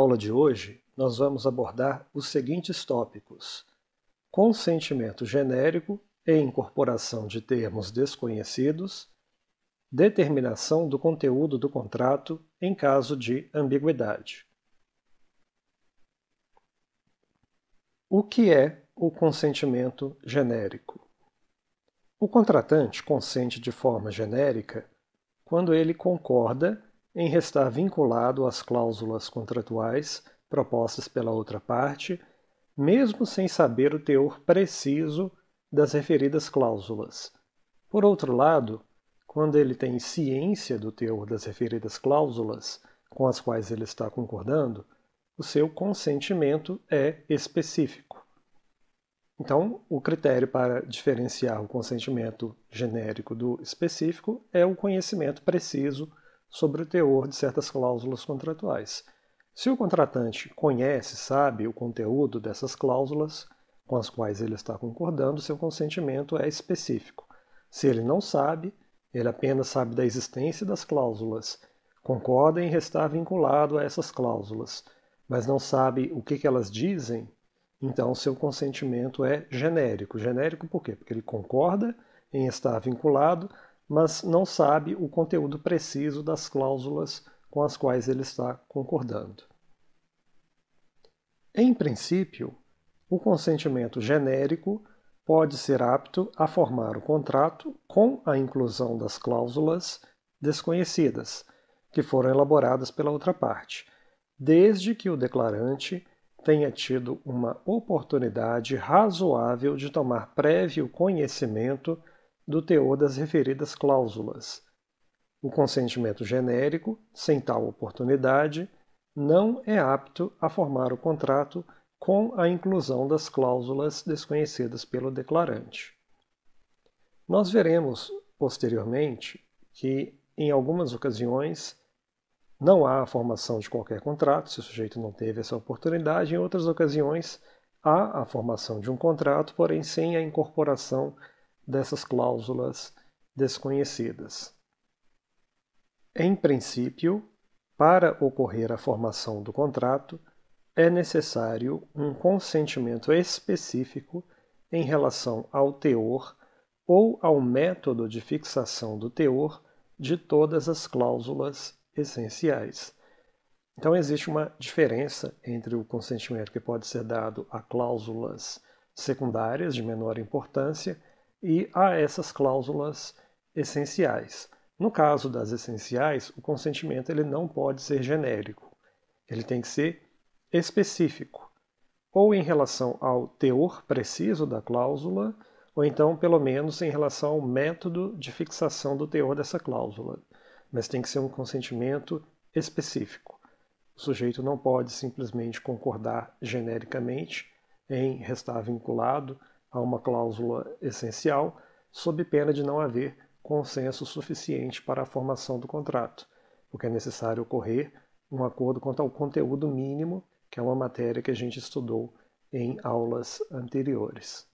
aula de hoje, nós vamos abordar os seguintes tópicos: consentimento genérico e incorporação de termos desconhecidos, determinação do conteúdo do contrato em caso de ambiguidade. O que é o consentimento genérico? O contratante consente de forma genérica quando ele concorda em restar vinculado às cláusulas contratuais propostas pela outra parte, mesmo sem saber o teor preciso das referidas cláusulas. Por outro lado, quando ele tem ciência do teor das referidas cláusulas com as quais ele está concordando, o seu consentimento é específico. Então, o critério para diferenciar o consentimento genérico do específico é o conhecimento preciso sobre o teor de certas cláusulas contratuais. Se o contratante conhece, sabe o conteúdo dessas cláusulas com as quais ele está concordando, seu consentimento é específico. Se ele não sabe, ele apenas sabe da existência das cláusulas, concorda em restar vinculado a essas cláusulas, mas não sabe o que elas dizem, então seu consentimento é genérico. Genérico por quê? Porque ele concorda em estar vinculado, mas não sabe o conteúdo preciso das cláusulas com as quais ele está concordando. Em princípio, o consentimento genérico pode ser apto a formar o contrato com a inclusão das cláusulas desconhecidas, que foram elaboradas pela outra parte, desde que o declarante tenha tido uma oportunidade razoável de tomar prévio conhecimento do teor das referidas cláusulas. O consentimento genérico, sem tal oportunidade, não é apto a formar o contrato com a inclusão das cláusulas desconhecidas pelo declarante. Nós veremos posteriormente que, em algumas ocasiões, não há a formação de qualquer contrato se o sujeito não teve essa oportunidade. Em outras ocasiões, há a formação de um contrato, porém sem a incorporação dessas cláusulas desconhecidas. Em princípio, para ocorrer a formação do contrato, é necessário um consentimento específico em relação ao teor ou ao método de fixação do teor de todas as cláusulas essenciais. Então, existe uma diferença entre o consentimento que pode ser dado a cláusulas secundárias de menor importância e a essas cláusulas essenciais. No caso das essenciais, o consentimento ele não pode ser genérico. Ele tem que ser específico, ou em relação ao teor preciso da cláusula, ou então, pelo menos, em relação ao método de fixação do teor dessa cláusula. Mas tem que ser um consentimento específico. O sujeito não pode simplesmente concordar genericamente em restar vinculado a uma cláusula essencial, sob pena de não haver consenso suficiente para a formação do contrato, porque é necessário ocorrer um acordo quanto ao conteúdo mínimo, que é uma matéria que a gente estudou em aulas anteriores.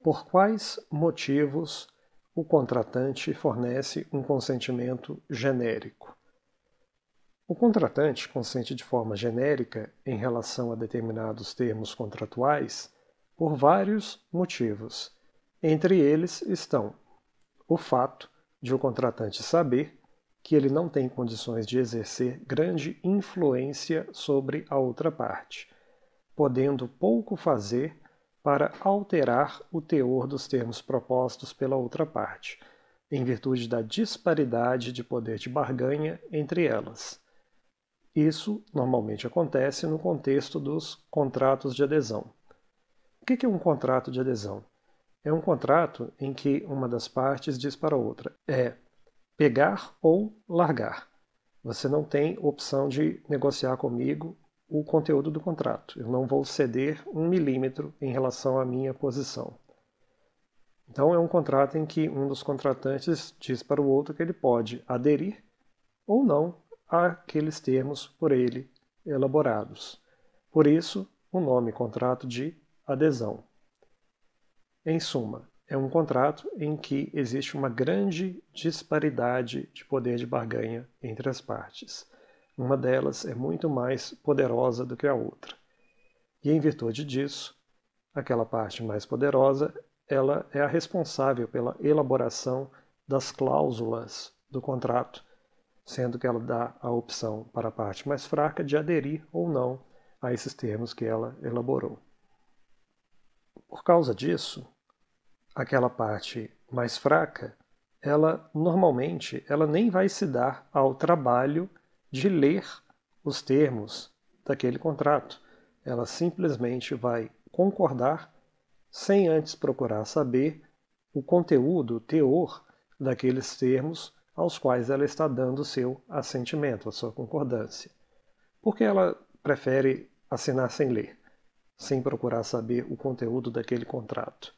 Por quais motivos o contratante fornece um consentimento genérico? O contratante consente de forma genérica em relação a determinados termos contratuais por vários motivos. Entre eles estão o fato de o contratante saber que ele não tem condições de exercer grande influência sobre a outra parte, podendo pouco fazer para alterar o teor dos termos propostos pela outra parte, em virtude da disparidade de poder de barganha entre elas. Isso normalmente acontece no contexto dos contratos de adesão. O que é um contrato de adesão? É um contrato em que uma das partes diz para a outra: pegar ou largar. Você não tem opção de negociar comigo o conteúdo do contrato. Eu não vou ceder 1 milímetro em relação à minha posição. Então é um contrato em que um dos contratantes diz para o outro que ele pode aderir ou não àqueles termos por ele elaborados. Por isso, o nome contrato de adesão. Em suma, é um contrato em que existe uma grande disparidade de poder de barganha entre as partes. Uma delas é muito mais poderosa do que a outra. E em virtude disso, aquela parte mais poderosa, ela é a responsável pela elaboração das cláusulas do contrato, sendo que ela dá a opção para a parte mais fraca de aderir ou não a esses termos que ela elaborou. Por causa disso, aquela parte mais fraca, ela normalmente nem vai se dar ao trabalho de ler os termos daquele contrato. Ela simplesmente vai concordar sem antes procurar saber o conteúdo, o teor daqueles termos aos quais ela está dando o seu assentimento, a sua concordância. Porque ela prefere assinar sem ler, sem procurar saber o conteúdo daquele contrato?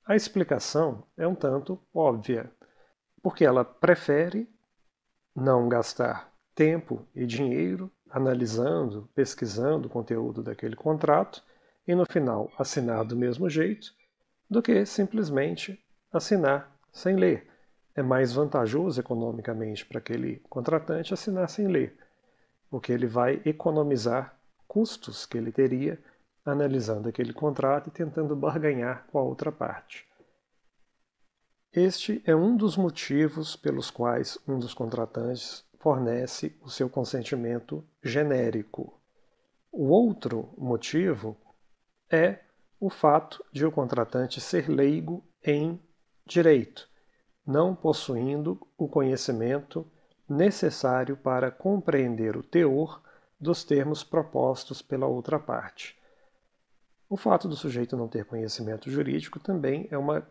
A explicação é um tanto óbvia, porque ela prefere não gastar tempo e dinheiro analisando, pesquisando o conteúdo daquele contrato e no final assinar do mesmo jeito, do que simplesmente assinar sem ler. É mais vantajoso economicamente para aquele contratante assinar sem ler, porque ele vai economizar custos que ele teria analisando aquele contrato e tentando barganhar com a outra parte. Este é um dos motivos pelos quais um dos contratantes fornece o seu consentimento genérico. O outro motivo é o fato de o contratante ser leigo em direito, não possuindo o conhecimento necessário para compreender o teor dos termos propostos pela outra parte. O fato do sujeito não ter conhecimento jurídico também é uma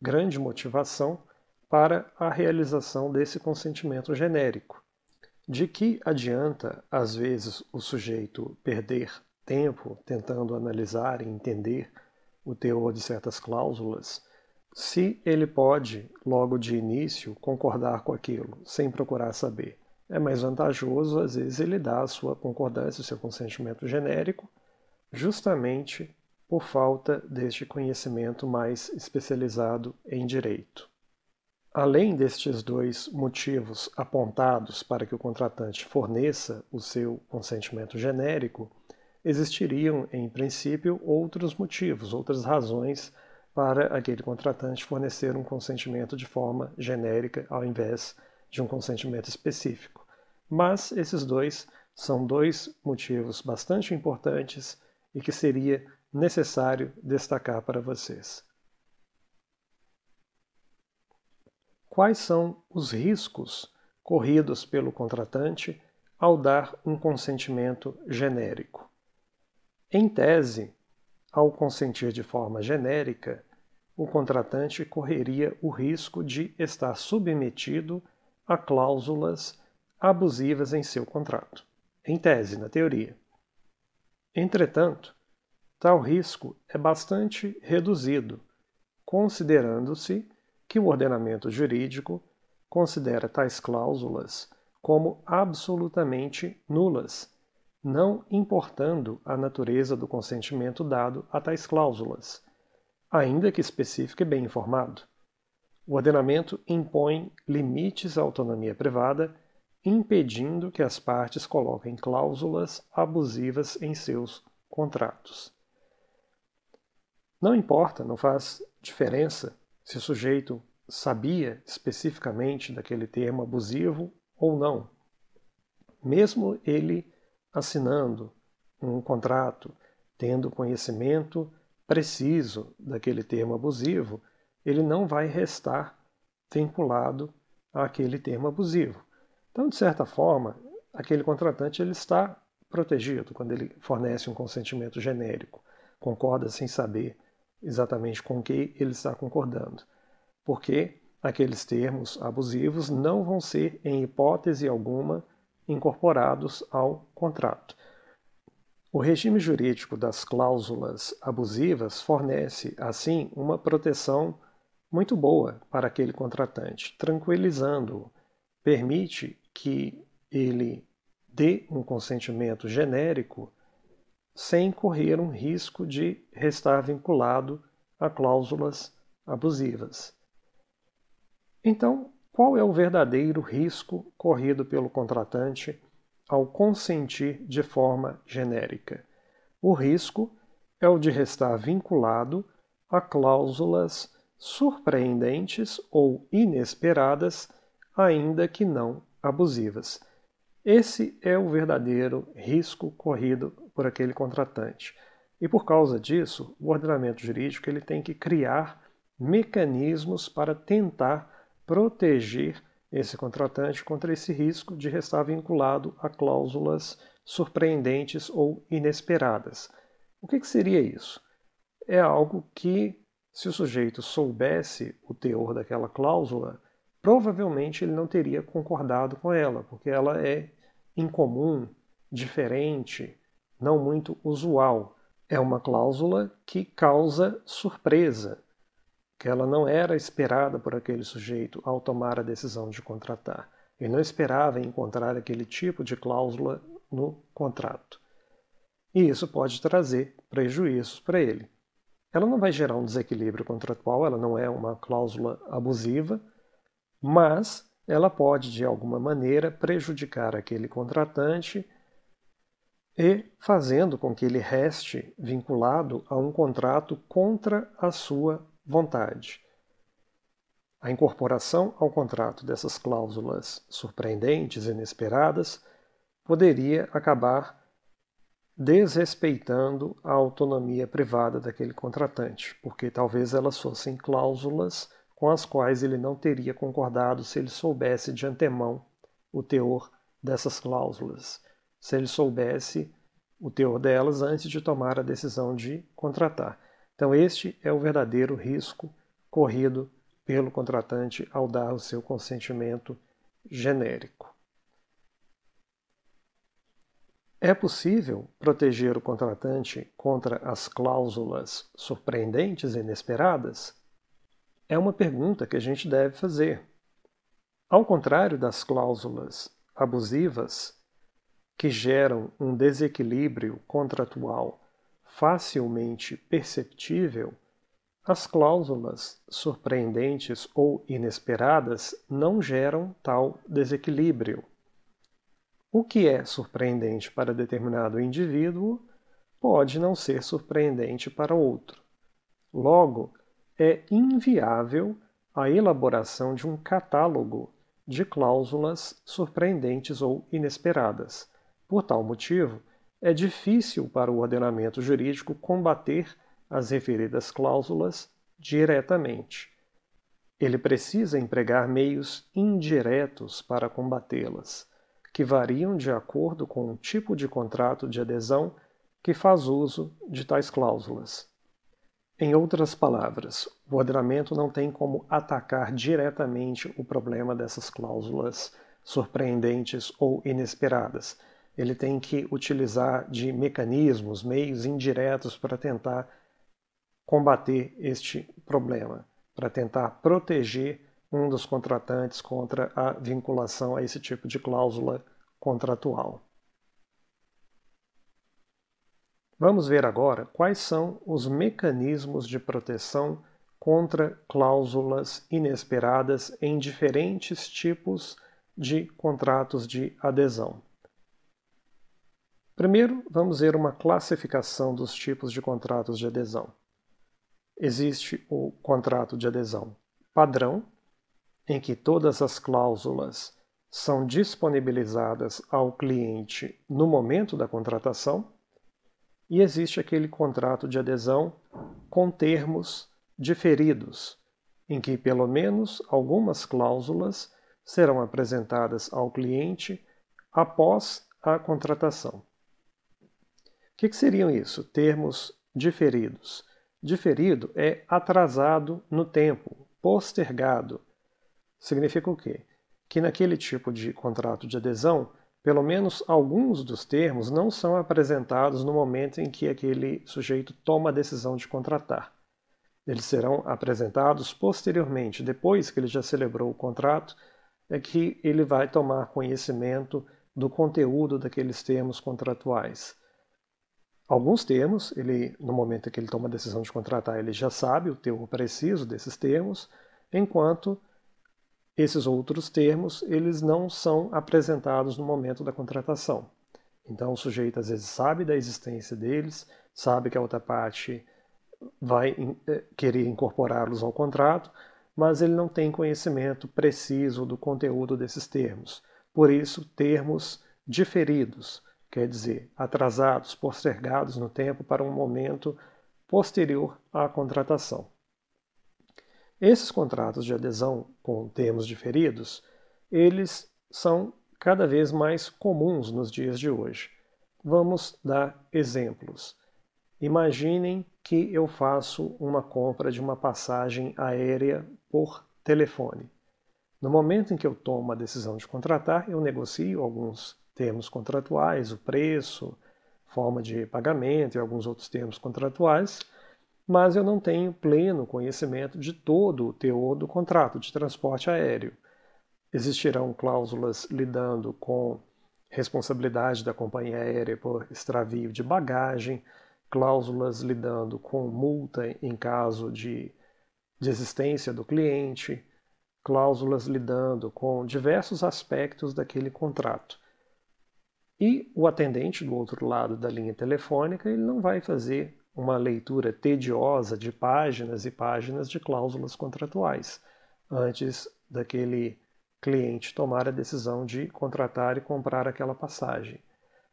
grande motivação para a realização desse consentimento genérico. De que adianta, às vezes, o sujeito perder tempo tentando analisar e entender o teor de certas cláusulas, se ele pode, logo de início, concordar com aquilo, sem procurar saber? É mais vantajoso, às vezes, ele dar a sua concordância, o seu consentimento genérico, justamente por falta deste conhecimento mais especializado em direito. Além destes dois motivos apontados para que o contratante forneça o seu consentimento genérico, existiriam, em princípio, outros motivos, outras razões para aquele contratante fornecer um consentimento de forma genérica ao invés de um consentimento específico. Mas esses dois são dois motivos bastante importantes e que seria necessário destacar para vocês. Quais são os riscos corridos pelo contratante ao dar um consentimento genérico? Em tese, ao consentir de forma genérica, o contratante correria o risco de estar submetido a cláusulas abusivas em seu contrato. Em tese, na teoria. Entretanto, tal risco é bastante reduzido, considerando-se que o ordenamento jurídico considera tais cláusulas como absolutamente nulas, não importando a natureza do consentimento dado a tais cláusulas, ainda que específico e bem informado. O ordenamento impõe limites à autonomia privada, impedindo que as partes coloquem cláusulas abusivas em seus contratos. Não importa, não faz diferença se o sujeito sabia especificamente daquele termo abusivo ou não. Mesmo ele assinando um contrato, tendo conhecimento preciso daquele termo abusivo, ele não vai restar vinculado àquele termo abusivo. Então, de certa forma, aquele contratante ele está protegido quando ele fornece um consentimento genérico, concorda sem saber exatamente com o que ele está concordando, porque aqueles termos abusivos não vão ser, em hipótese alguma, incorporados ao contrato. O regime jurídico das cláusulas abusivas fornece, assim, uma proteção muito boa para aquele contratante, tranquilizando-o, permite que ele dê um consentimento genérico sem correr um risco de restar vinculado a cláusulas abusivas. Então, qual é o verdadeiro risco corrido pelo contratante ao consentir de forma genérica? O risco é o de restar vinculado a cláusulas surpreendentes ou inesperadas, ainda que não abusivas. Esse é o verdadeiro risco corrido por aquele contratante. E por causa disso, o ordenamento jurídico ele tem que criar mecanismos para tentar proteger esse contratante contra esse risco de restar vinculado a cláusulas surpreendentes ou inesperadas. O que seria isso? É algo que, se o sujeito soubesse o teor daquela cláusula, provavelmente ele não teria concordado com ela, porque ela é incomum, diferente, não muito usual. É uma cláusula que causa surpresa, que ela não era esperada por aquele sujeito ao tomar a decisão de contratar. Ele não esperava encontrar aquele tipo de cláusula no contrato. E isso pode trazer prejuízos para ele. Ela não vai gerar um desequilíbrio contratual, ela não é uma cláusula abusiva, mas ela pode, de alguma maneira, prejudicar aquele contratante e fazendo com que ele reste vinculado a um contrato contra a sua vontade. A incorporação ao contrato dessas cláusulas surpreendentes e inesperadas poderia acabar desrespeitando a autonomia privada daquele contratante, porque talvez elas fossem cláusulas com as quais ele não teria concordado se ele soubesse de antemão o teor dessas cláusulas, se ele soubesse o teor delas antes de tomar a decisão de contratar. Então este é o verdadeiro risco corrido pelo contratante ao dar o seu consentimento genérico. É possível proteger o contratante contra as cláusulas surpreendentes e inesperadas? É uma pergunta que a gente deve fazer. Ao contrário das cláusulas abusivas, que geram um desequilíbrio contratual facilmente perceptível, as cláusulas surpreendentes ou inesperadas não geram tal desequilíbrio. O que é surpreendente para determinado indivíduo pode não ser surpreendente para outro. Logo, é inviável a elaboração de um catálogo de cláusulas surpreendentes ou inesperadas. Por tal motivo, é difícil para o ordenamento jurídico combater as referidas cláusulas diretamente. Ele precisa empregar meios indiretos para combatê-las, que variam de acordo com o tipo de contrato de adesão que faz uso de tais cláusulas. Em outras palavras, o ordenamento não tem como atacar diretamente o problema dessas cláusulas surpreendentes ou inesperadas. Ele tem que utilizar de mecanismos, meios indiretos para tentar combater este problema, para tentar proteger um dos contratantes contra a vinculação a esse tipo de cláusula contratual. Vamos ver agora quais são os mecanismos de proteção contra cláusulas inesperadas em diferentes tipos de contratos de adesão. Primeiro, vamos ver uma classificação dos tipos de contratos de adesão. Existe o contrato de adesão padrão, em que todas as cláusulas são disponibilizadas ao cliente no momento da contratação, e existe aquele contrato de adesão com termos diferidos, em que pelo menos algumas cláusulas serão apresentadas ao cliente após a contratação. O que seriam isso? Termos diferidos. Diferido é atrasado no tempo, postergado. Significa o quê? Que naquele tipo de contrato de adesão, pelo menos alguns dos termos não são apresentados no momento em que aquele sujeito toma a decisão de contratar. Eles serão apresentados posteriormente, depois que ele já celebrou o contrato, é que ele vai tomar conhecimento do conteúdo daqueles termos contratuais. Alguns termos, no momento em que ele toma a decisão de contratar, ele já sabe o teor preciso desses termos, enquanto esses outros termos eles não são apresentados no momento da contratação. Então o sujeito às vezes sabe da existência deles, sabe que a outra parte vai querer incorporá-los ao contrato, mas ele não tem conhecimento preciso do conteúdo desses termos. Por isso, termos diferidos, quer dizer, atrasados, postergados no tempo para um momento posterior à contratação. Esses contratos de adesão com termos diferidos, eles são cada vez mais comuns nos dias de hoje. Vamos dar exemplos. Imaginem que eu faço uma compra de uma passagem aérea por telefone. No momento em que eu tomo a decisão de contratar, eu negocio alguns termos contratuais, o preço, forma de pagamento e alguns outros termos contratuais, mas eu não tenho pleno conhecimento de todo o teor do contrato de transporte aéreo. Existirão cláusulas lidando com responsabilidade da companhia aérea por extravio de bagagem, cláusulas lidando com multa em caso de desistência do cliente, cláusulas lidando com diversos aspectos daquele contrato. E o atendente do outro lado da linha telefônica ele não vai fazer uma leitura tediosa de páginas e páginas de cláusulas contratuais antes daquele cliente tomar a decisão de contratar e comprar aquela passagem.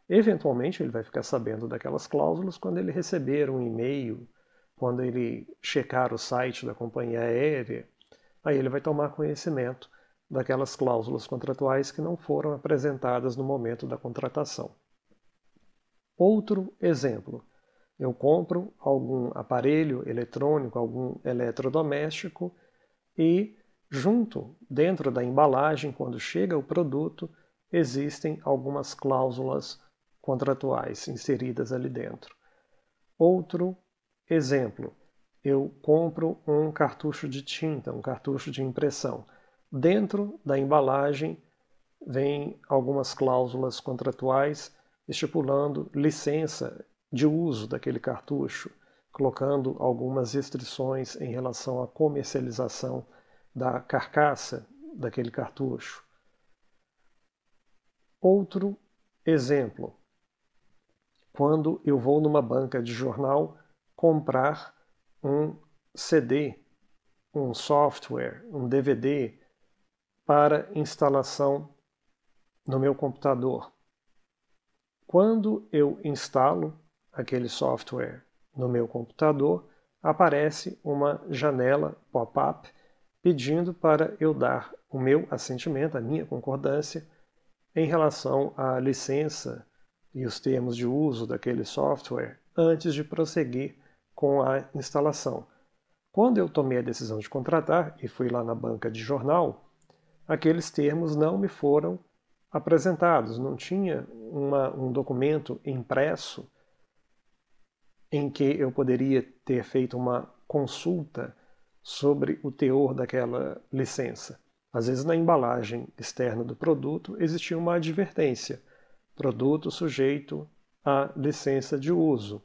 Eventualmente ele vai ficar sabendo daquelas cláusulas quando ele receber um e-mail, quando ele checar o site da companhia aérea, aí ele vai tomar conhecimento daquelas cláusulas contratuais que não foram apresentadas no momento da contratação. Outro exemplo, eu compro algum aparelho eletrônico, algum eletrodoméstico e dentro da embalagem, quando chega o produto, existem algumas cláusulas contratuais inseridas ali dentro. Outro exemplo, eu compro um cartucho de tinta, um cartucho de impressão. Dentro da embalagem vem algumas cláusulas contratuais estipulando licença de uso daquele cartucho, colocando algumas restrições em relação à comercialização da carcaça daquele cartucho. Outro exemplo, quando eu vou numa banca de jornal comprar um CD, um software, um DVD para instalação no meu computador. Quando eu instalo aquele software no meu computador, aparece uma janela pop-up pedindo para eu dar o meu assentimento, a minha concordância, em relação à licença e os termos de uso daquele software antes de prosseguir com a instalação. Quando eu tomei a decisão de contratar e fui lá na banca de jornal, aqueles termos não me foram apresentados, não tinha um documento impresso em que eu poderia ter feito uma consulta sobre o teor daquela licença. Às vezes na embalagem externa do produto existia uma advertência, produto sujeito à licença de uso,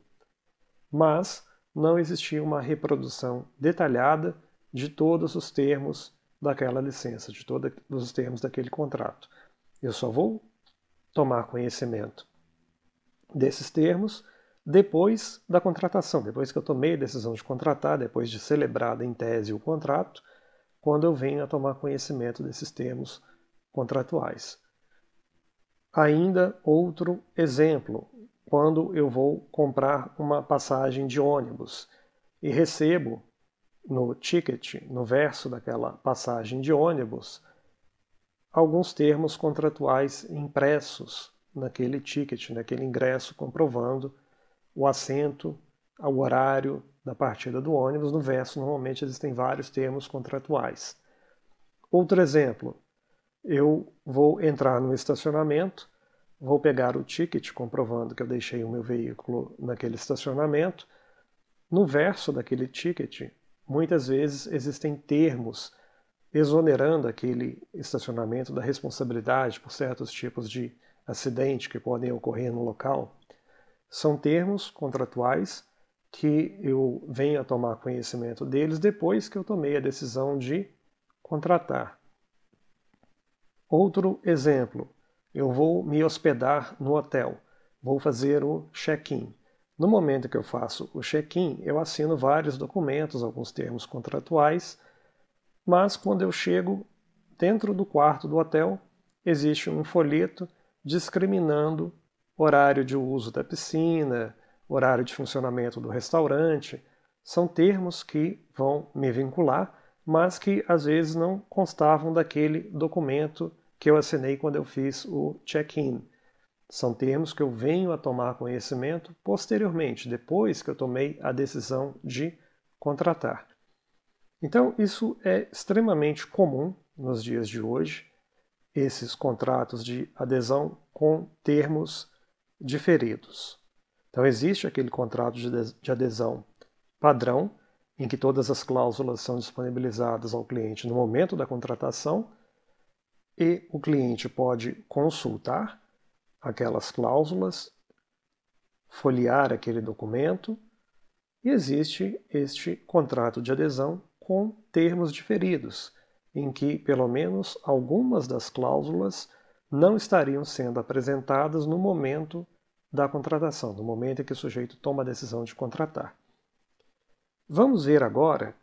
mas não existia uma reprodução detalhada de todos os termos daquela licença, de todos os termos daquele contrato. Eu só vou tomar conhecimento desses termos depois da contratação, depois que eu tomei a decisão de contratar, depois de celebrado em tese o contrato, quando eu venho a tomar conhecimento desses termos contratuais. Ainda outro exemplo, quando eu vou comprar uma passagem de ônibus e recebo no ticket, no verso daquela passagem de ônibus, alguns termos contratuais impressos naquele ticket, naquele ingresso, comprovando o assento, o horário da partida do ônibus. No verso, normalmente, existem vários termos contratuais. Outro exemplo, eu vou entrar no estacionamento, vou pegar o ticket comprovando que eu deixei o meu veículo naquele estacionamento. No verso daquele ticket, muitas vezes existem termos exonerando aquele estacionamento da responsabilidade por certos tipos de acidente que podem ocorrer no local. São termos contratuais que eu venho a tomar conhecimento deles depois que eu tomei a decisão de contratar. Outro exemplo, eu vou me hospedar no hotel, vou fazer o check-in. No momento que eu faço o check-in, eu assino vários documentos, alguns termos contratuais, mas quando eu chego dentro do quarto do hotel, existe um folheto discriminando horário de uso da piscina, horário de funcionamento do restaurante. São termos que vão me vincular, mas que às vezes não constavam daquele documento que eu assinei quando eu fiz o check-in. São termos que eu venho a tomar conhecimento posteriormente, depois que eu tomei a decisão de contratar. Então, isso é extremamente comum nos dias de hoje, esses contratos de adesão com termos diferidos. Então, existe aquele contrato de adesão padrão, em que todas as cláusulas são disponibilizadas ao cliente no momento da contratação, e o cliente pode consultar aquelas cláusulas, folhear aquele documento, e existe este contrato de adesão com termos diferidos, em que pelo menos algumas das cláusulas não estariam sendo apresentadas no momento da contratação, no momento em que o sujeito toma a decisão de contratar. Vamos ver agora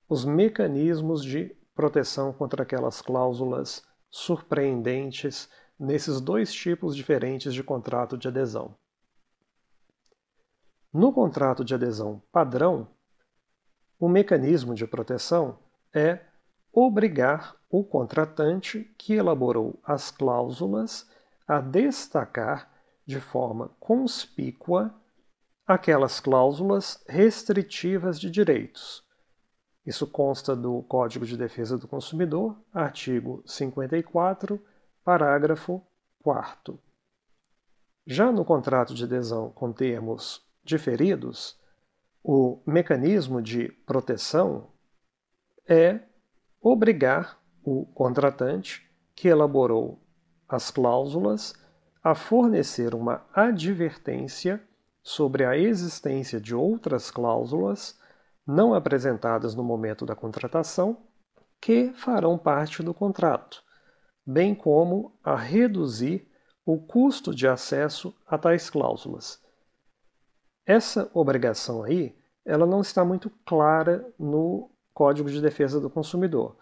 os mecanismos de proteção contra aquelas cláusulas surpreendentes nesses dois tipos diferentes de contrato de adesão. No contrato de adesão padrão, o mecanismo de proteção é obrigar o contratante que elaborou as cláusulas a destacar de forma conspícua aquelas cláusulas restritivas de direitos. Isso consta do Código de Defesa do Consumidor, artigo 54, parágrafo 4º. Já no contrato de adesão com termos diferidos, o mecanismo de proteção é obrigar o contratante que elaborou as cláusulas a fornecer uma advertência sobre a existência de outras cláusulas não apresentadas no momento da contratação que farão parte do contrato, bem como a reduzir o custo de acesso a tais cláusulas. Essa obrigação aí, ela não está muito clara no Código de Defesa do Consumidor.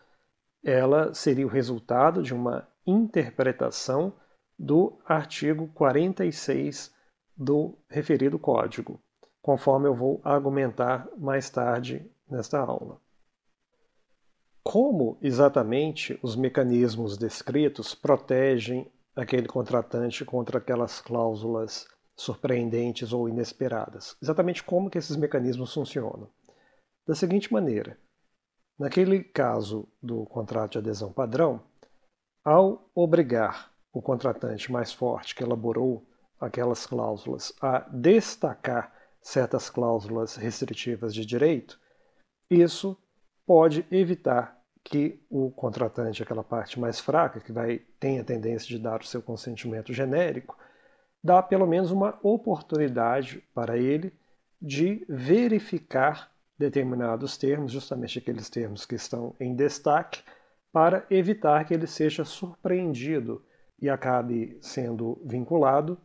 Ela seria o resultado de uma interpretação do artigo 46 do referido código, conforme eu vou argumentar mais tarde nesta aula. Como exatamente os mecanismos descritos protegem aquele contratante contra aquelas cláusulas surpreendentes ou inesperadas? Exatamente como que esses mecanismos funcionam? Da seguinte maneira, naquele caso do contrato de adesão padrão, ao obrigar o contratante mais forte que elaborou aquelas cláusulas a destacar certas cláusulas restritivas de direito, isso pode evitar que o contratante, aquela parte mais fraca, que tem a tendência de dar o seu consentimento genérico, dá pelo menos uma oportunidade para ele de verificar determinados termos, justamente aqueles termos que estão em destaque, para evitar que ele seja surpreendido e acabe sendo vinculado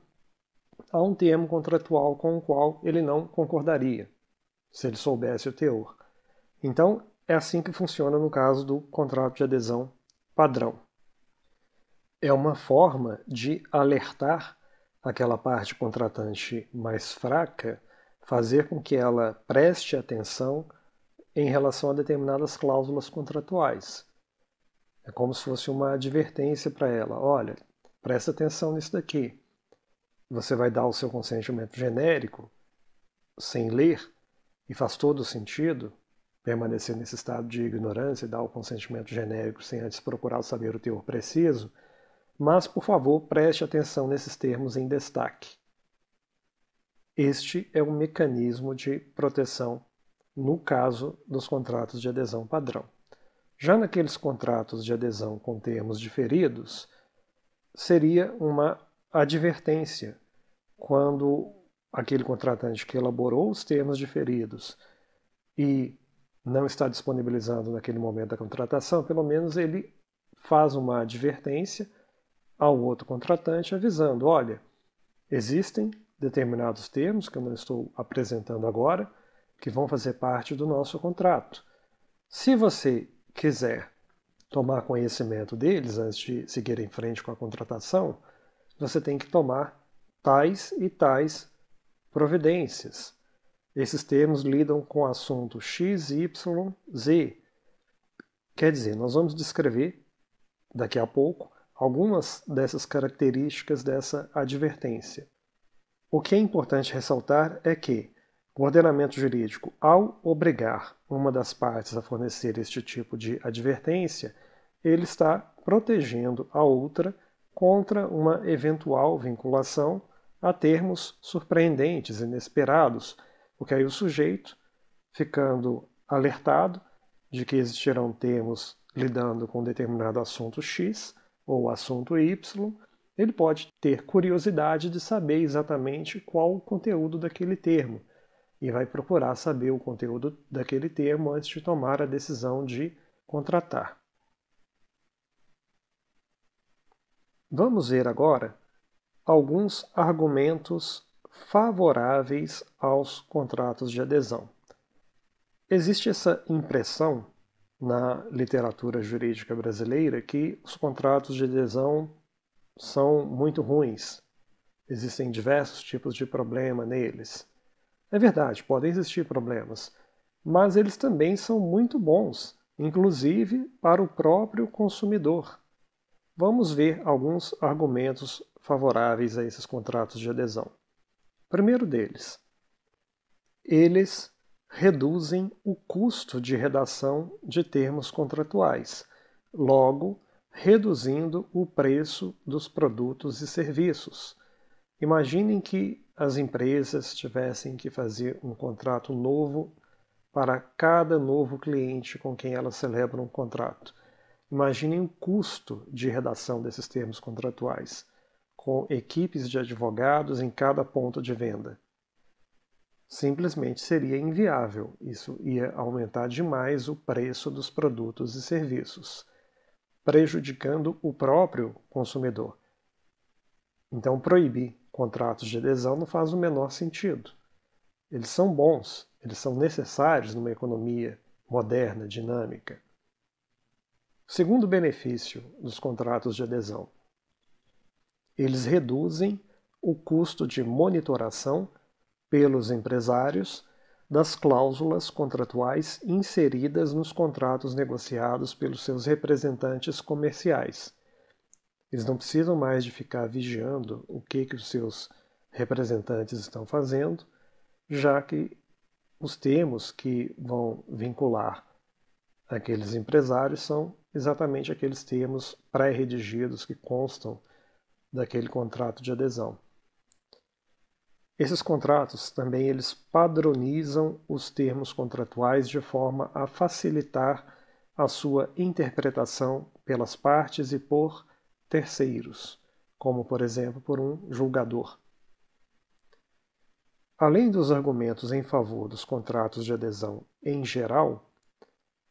a um termo contratual com o qual ele não concordaria, se ele soubesse o teor. Então, é assim que funciona no caso do contrato de adesão padrão. É uma forma de alertar aquela parte contratante mais fraca, fazer com que ela preste atenção em relação a determinadas cláusulas contratuais. É como se fosse uma advertência para ela. Olha, presta atenção nisso daqui. Você vai dar o seu consentimento genérico sem ler, e faz todo sentido permanecer nesse estado de ignorância e dar o consentimento genérico sem antes procurar saber o teor preciso, mas, por favor, preste atenção nesses termos em destaque. Este é um mecanismo de proteção no caso dos contratos de adesão padrão. Já naqueles contratos de adesão com termos diferidos, seria uma advertência quando aquele contratante que elaborou os termos diferidos e não está disponibilizando naquele momento da contratação, pelo menos ele faz uma advertência ao outro contratante avisando, olha, existem determinados termos que eu não estou apresentando agora, que vão fazer parte do nosso contrato. Se você quiser tomar conhecimento deles antes de seguir em frente com a contratação, você tem que tomar tais e tais providências. Esses termos lidam com o assunto X, Y, Z. Quer dizer, nós vamos descrever daqui a pouco algumas dessas características dessa advertência. O que é importante ressaltar é que o ordenamento jurídico, ao obrigar uma das partes a fornecer este tipo de advertência, ele está protegendo a outra contra uma eventual vinculação a termos surpreendentes, inesperados, porque aí o sujeito, ficando alertado de que existirão termos lidando com determinado assunto X ou assunto Y, ele pode ter curiosidade de saber exatamente qual o conteúdo daquele termo e vai procurar saber o conteúdo daquele termo antes de tomar a decisão de contratar. Vamos ver agora alguns argumentos favoráveis aos contratos de adesão. Existe essa impressão na literatura jurídica brasileira que os contratos de adesão são muito ruins. Existem diversos tipos de problema neles. É verdade, podem existir problemas, mas eles também são muito bons, inclusive para o próprio consumidor. Vamos ver alguns argumentos favoráveis a esses contratos de adesão. Primeiro deles, eles reduzem o custo de redação de termos contratuais, logo, reduzindo o preço dos produtos e serviços. Imaginem que as empresas tivessem que fazer um contrato novo para cada novo cliente com quem elas celebram um contrato. Imaginem o custo de redação desses termos contratuais, com equipes de advogados em cada ponto de venda. Simplesmente seria inviável. Isso ia aumentar demais o preço dos produtos e serviços, prejudicando o próprio consumidor. Então, proibir contratos de adesão não faz o menor sentido. Eles são bons, eles são necessários numa economia moderna, dinâmica. Segundo benefício dos contratos de adesão, eles reduzem o custo de monitoração pelos empresários das cláusulas contratuais inseridas nos contratos negociados pelos seus representantes comerciais. Eles não precisam mais de ficar vigiando o que os seus representantes estão fazendo, já que os termos que vão vincular aqueles empresários são exatamente aqueles termos pré-redigidos que constam daquele contrato de adesão. Esses contratos também eles padronizam os termos contratuais de forma a facilitar a sua interpretação pelas partes e por terceiros, como por exemplo por um julgador. Além dos argumentos em favor dos contratos de adesão em geral,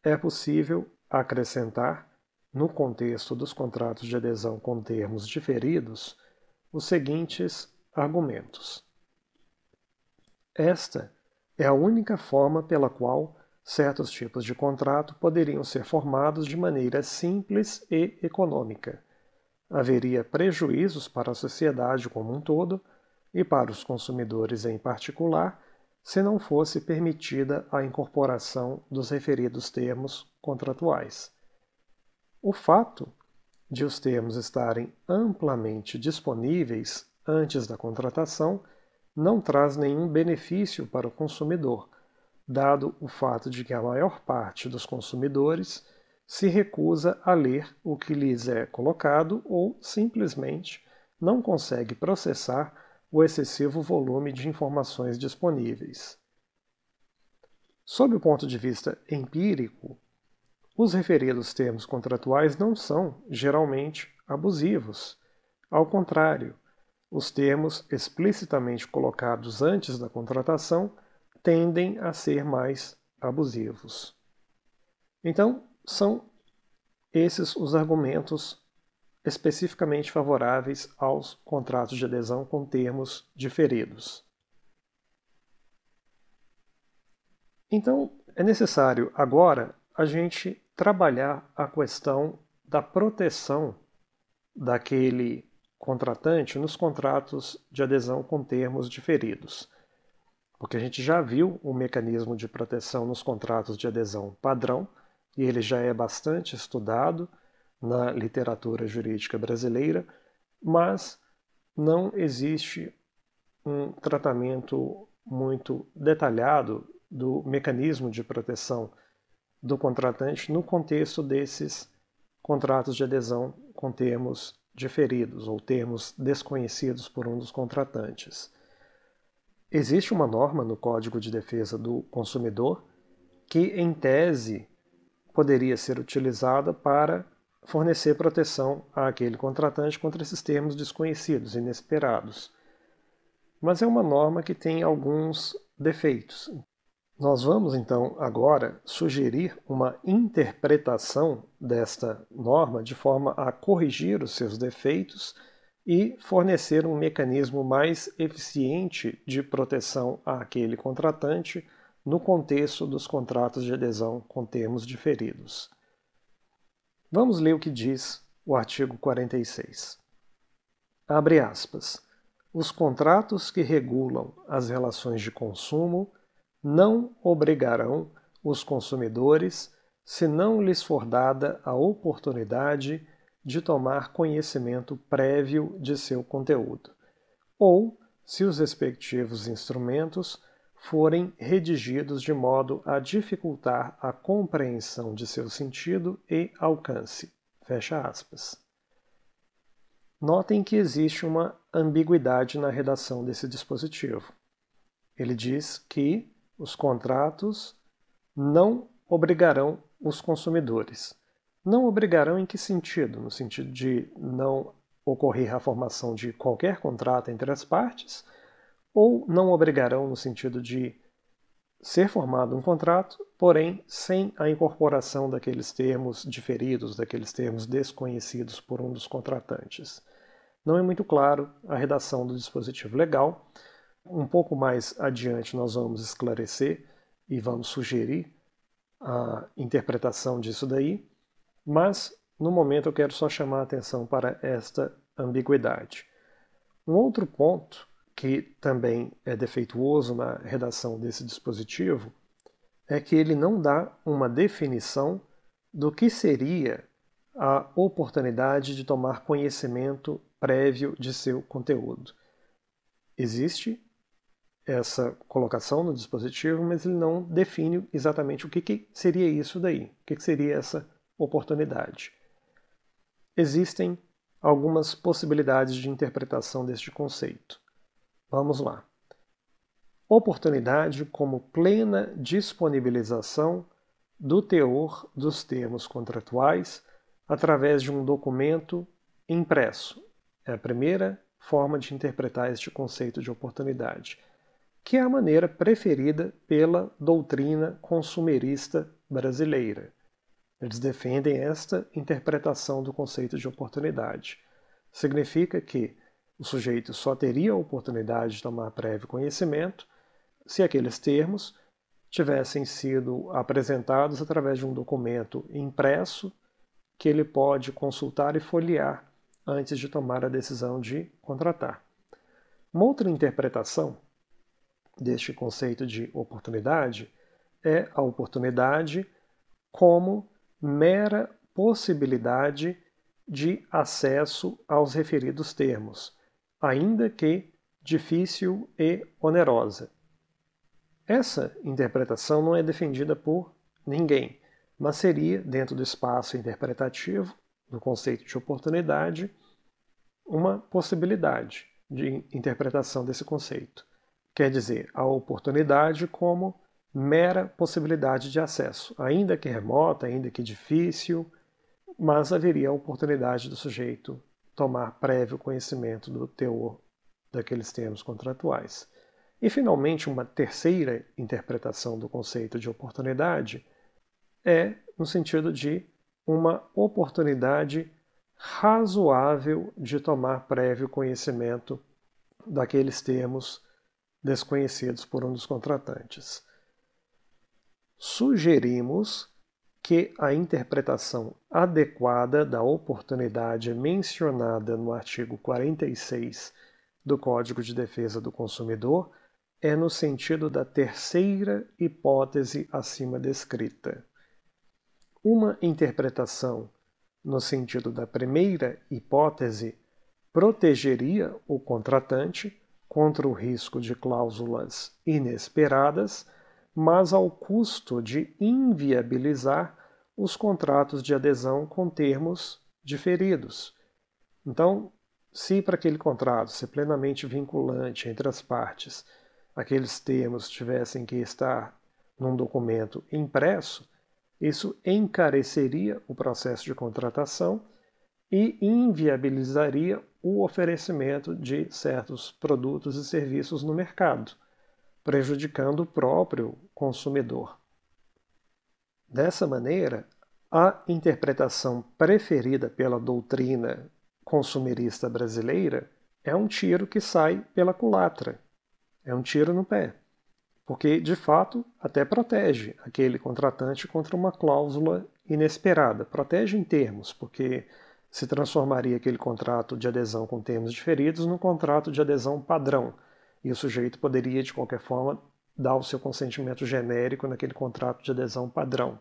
é possível acrescentar, no contexto dos contratos de adesão com termos diferidos, os seguintes argumentos. Esta é a única forma pela qual certos tipos de contrato poderiam ser formados de maneira simples e econômica. Haveria prejuízos para a sociedade como um todo e para os consumidores em particular se não fosse permitida a incorporação dos referidos termos contratuais. O fato de os termos estarem amplamente disponíveis antes da contratação não traz nenhum benefício para o consumidor, dado o fato de que a maior parte dos consumidores se recusa a ler o que lhes é colocado ou simplesmente não consegue processar o excessivo volume de informações disponíveis. Sob o ponto de vista empírico, os referidos termos contratuais não são, geralmente, abusivos. Ao contrário, os termos explicitamente colocados antes da contratação tendem a ser mais abusivos. Então, são esses os argumentos especificamente favoráveis aos contratos de adesão com termos diferidos. Então, é necessário agora a gente trabalhar a questão da proteção daquele contratante nos contratos de adesão com termos diferidos. Porque a gente já viu o mecanismo de proteção nos contratos de adesão padrão, e ele já é bastante estudado na literatura jurídica brasileira, mas não existe um tratamento muito detalhado do mecanismo de proteção do contratante no contexto desses contratos de adesão com termos diferidos ou termos desconhecidos por um dos contratantes. Existe uma norma no Código de Defesa do Consumidor que, em tese, poderia ser utilizada para fornecer proteção àquele contratante contra esses termos desconhecidos, inesperados. Mas é uma norma que tem alguns defeitos. Nós vamos, então, agora sugerir uma interpretação desta norma de forma a corrigir os seus defeitos e fornecer um mecanismo mais eficiente de proteção àquele contratante no contexto dos contratos de adesão com termos diferidos. Vamos ler o que diz o artigo 46. Abre aspas. Os contratos que regulam as relações de consumo não obrigarão os consumidores se não lhes for dada a oportunidade de tomar conhecimento prévio de seu conteúdo, ou se os respectivos instrumentos forem redigidos de modo a dificultar a compreensão de seu sentido e alcance. Fecha aspas. Notem que existe uma ambiguidade na redação desse dispositivo. Ele diz que os contratos não obrigarão os consumidores. Não obrigarão em que sentido? No sentido de não ocorrer a formação de qualquer contrato entre as partes, ou não obrigarão no sentido de ser formado um contrato, porém sem a incorporação daqueles termos diferidos, daqueles termos desconhecidos por um dos contratantes. Não é muito claro a redação do dispositivo legal. Um pouco mais adiante nós vamos esclarecer e vamos sugerir a interpretação disso daí, mas no momento eu quero só chamar a atenção para esta ambiguidade. Um outro ponto que também é defeituoso na redação desse dispositivo é que ele não dá uma definição do que seria a oportunidade de tomar conhecimento prévio de seu conteúdo. Existe essa colocação no dispositivo, mas ele não define exatamente o que seria isso daí, o que seria essa oportunidade. Existem algumas possibilidades de interpretação deste conceito. Vamos lá. Oportunidade como plena disponibilização do teor dos termos contratuais através de um documento impresso. É a primeira forma de interpretar este conceito de oportunidade, que é a maneira preferida pela doutrina consumerista brasileira. Eles defendem esta interpretação do conceito de oportunidade. Significa que o sujeito só teria a oportunidade de tomar prévio conhecimento se aqueles termos tivessem sido apresentados através de um documento impresso que ele pode consultar e folhear antes de tomar a decisão de contratar. Uma outra interpretação deste conceito de oportunidade é a oportunidade como mera possibilidade de acesso aos referidos termos, ainda que difícil e onerosa. Essa interpretação não é defendida por ninguém, mas seria, dentro do espaço interpretativo do conceito de oportunidade, uma possibilidade de interpretação desse conceito. Quer dizer, a oportunidade como mera possibilidade de acesso, ainda que remota, ainda que difícil, mas haveria a oportunidade do sujeito tomar prévio conhecimento do teor daqueles termos contratuais. E, finalmente, uma terceira interpretação do conceito de oportunidade é no sentido de uma oportunidade razoável de tomar prévio conhecimento daqueles termos desconhecidos por um dos contratantes. Sugerimos que a interpretação adequada da oportunidade mencionada no artigo 46 do Código de Defesa do Consumidor é no sentido da terceira hipótese acima descrita. Uma interpretação no sentido da primeira hipótese protegeria o contratante contra o risco de cláusulas inesperadas, mas ao custo de inviabilizar os contratos de adesão com termos diferidos. Então, se para aquele contrato ser plenamente vinculante entre as partes, aqueles termos tivessem que estar num documento impresso, isso encareceria o processo de contratação e inviabilizaria o oferecimento de certos produtos e serviços no mercado, prejudicando o próprio consumidor. Dessa maneira, a interpretação preferida pela doutrina consumerista brasileira é um tiro que sai pela culatra, é um tiro no pé, porque, de fato, até protege aquele contratante contra uma cláusula inesperada. Protege em termos, porque se transformaria aquele contrato de adesão com termos diferidos num contrato de adesão padrão, e o sujeito poderia, de qualquer forma, dar o seu consentimento genérico naquele contrato de adesão padrão,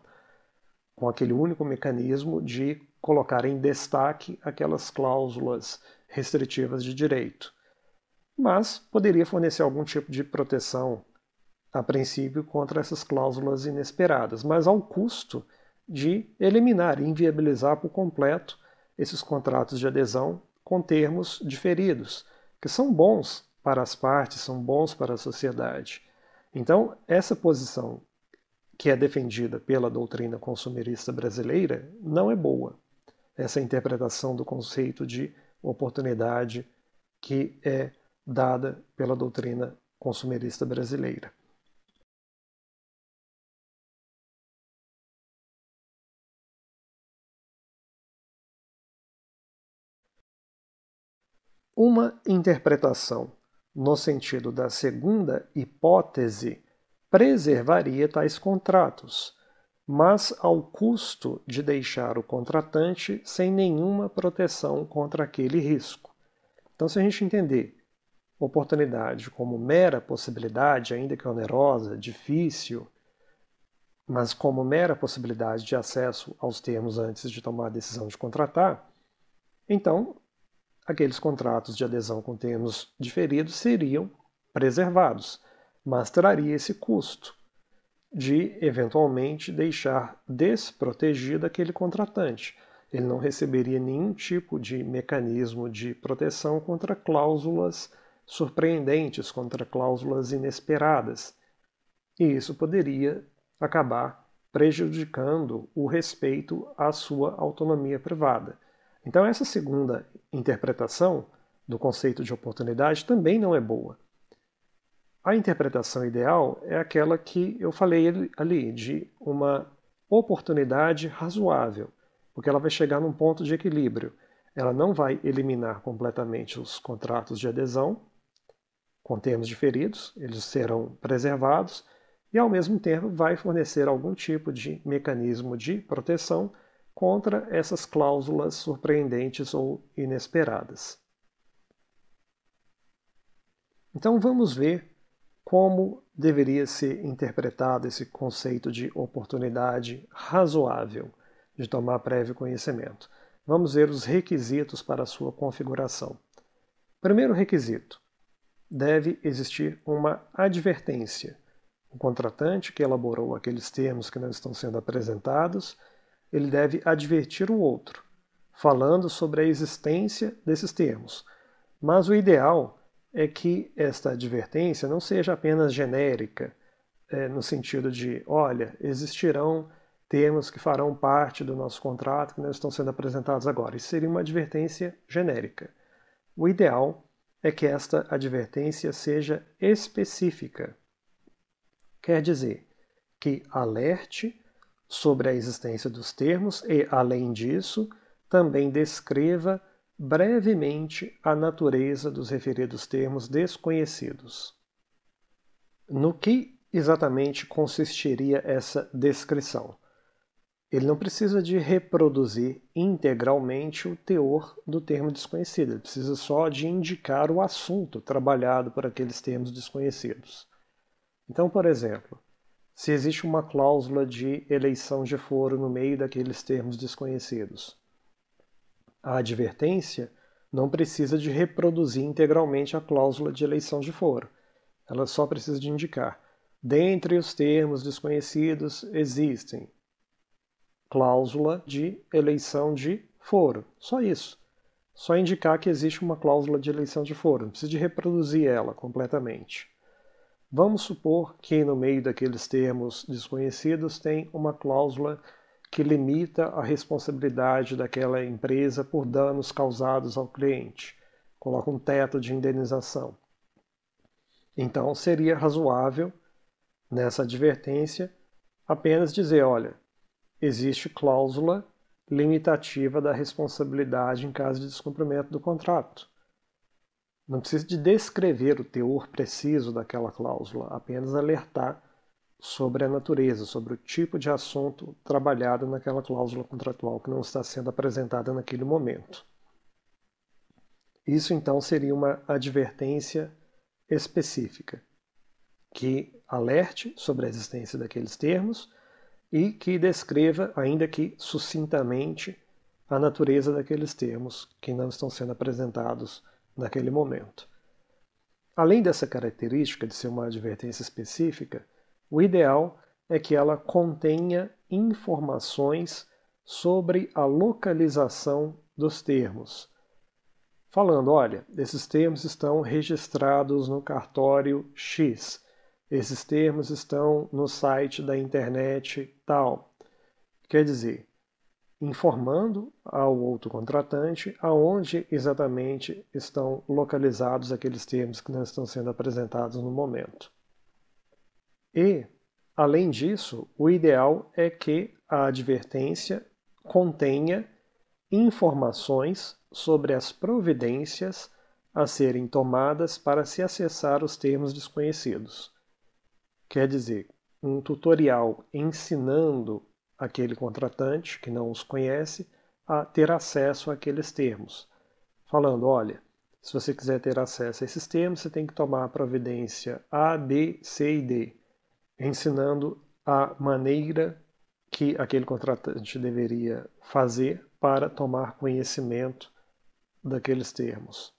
com aquele único mecanismo de colocar em destaque aquelas cláusulas restritivas de direito. Mas poderia fornecer algum tipo de proteção, a princípio, contra essas cláusulas inesperadas, mas ao custo de eliminar e inviabilizar por completo esses contratos de adesão com termos diferidos, que são bons para as partes, são bons para a sociedade. Então, essa posição que é defendida pela doutrina consumerista brasileira não é boa. Essa interpretação do conceito de oportunidade que é dada pela doutrina consumerista brasileira. Uma interpretação no sentido da segunda hipótese preservaria tais contratos, mas ao custo de deixar o contratante sem nenhuma proteção contra aquele risco. Então, se a gente entender oportunidade como mera possibilidade, ainda que onerosa, difícil, mas como mera possibilidade de acesso aos termos antes de tomar a decisão de contratar, então aqueles contratos de adesão com termos diferidos seriam preservados, mas traria esse custo de, eventualmente, deixar desprotegido aquele contratante. Ele não receberia nenhum tipo de mecanismo de proteção contra cláusulas surpreendentes, contra cláusulas inesperadas. E isso poderia acabar prejudicando o respeito à sua autonomia privada. Então, essa segunda interpretação do conceito de oportunidade também não é boa. A interpretação ideal é aquela que eu falei ali, de uma oportunidade razoável, porque ela vai chegar num ponto de equilíbrio. Ela não vai eliminar completamente os contratos de adesão com termos diferidos, eles serão preservados, e ao mesmo tempo vai fornecer algum tipo de mecanismo de proteção contra essas cláusulas surpreendentes ou inesperadas. Então vamos ver como deveria ser interpretado esse conceito de oportunidade razoável de tomar prévio conhecimento. Vamos ver os requisitos para a sua configuração. Primeiro requisito: deve existir uma advertência. O contratante que elaborou aqueles termos que não estão sendo apresentados, ele deve advertir o outro, falando sobre a existência desses termos. Mas o ideal é que esta advertência não seja apenas genérica, no sentido de, olha, existirão termos que farão parte do nosso contrato que não estão sendo apresentados agora. Isso seria uma advertência genérica. O ideal é que esta advertência seja específica. Quer dizer, que alerte sobre a existência dos termos e, além disso, também descreva brevemente a natureza dos referidos termos desconhecidos. No que exatamente consistiria essa descrição? Ele não precisa de reproduzir integralmente o teor do termo desconhecido, ele precisa só de indicar o assunto trabalhado por aqueles termos desconhecidos. Então, por exemplo, se existe uma cláusula de eleição de foro no meio daqueles termos desconhecidos, a advertência não precisa de reproduzir integralmente a cláusula de eleição de foro. Ela só precisa de indicar: dentre os termos desconhecidos existem cláusula de eleição de foro. Só isso. Só indicar que existe uma cláusula de eleição de foro. Não precisa de reproduzir ela completamente. Vamos supor que no meio daqueles termos desconhecidos tem uma cláusula que limita a responsabilidade daquela empresa por danos causados ao cliente. Coloca um teto de indenização. Então seria razoável, nessa advertência, apenas dizer: olha, existe cláusula limitativa da responsabilidade em caso de descumprimento do contrato. Não precisa de descrever o teor preciso daquela cláusula, apenas alertar sobre a natureza, sobre o tipo de assunto trabalhado naquela cláusula contratual que não está sendo apresentada naquele momento. Isso então seria uma advertência específica, que alerte sobre a existência daqueles termos e que descreva, ainda que sucintamente, a natureza daqueles termos que não estão sendo apresentados naquele momento. Além dessa característica de ser uma advertência específica, o ideal é que ela contenha informações sobre a localização dos termos. Falando: olha, esses termos estão registrados no cartório X. Esses termos estão no site da internet tal. Quer dizer, informando ao outro contratante aonde exatamente estão localizados aqueles termos que não estão sendo apresentados no momento. E, além disso, o ideal é que a advertência contenha informações sobre as providências a serem tomadas para se acessar os termos desconhecidos. Quer dizer, um tutorial ensinando aquele contratante que não os conhece a ter acesso àqueles termos. Falando: olha, se você quiser ter acesso a esses termos, você tem que tomar a providência A, B, C e D, ensinando a maneira que aquele contratante deveria fazer para tomar conhecimento daqueles termos.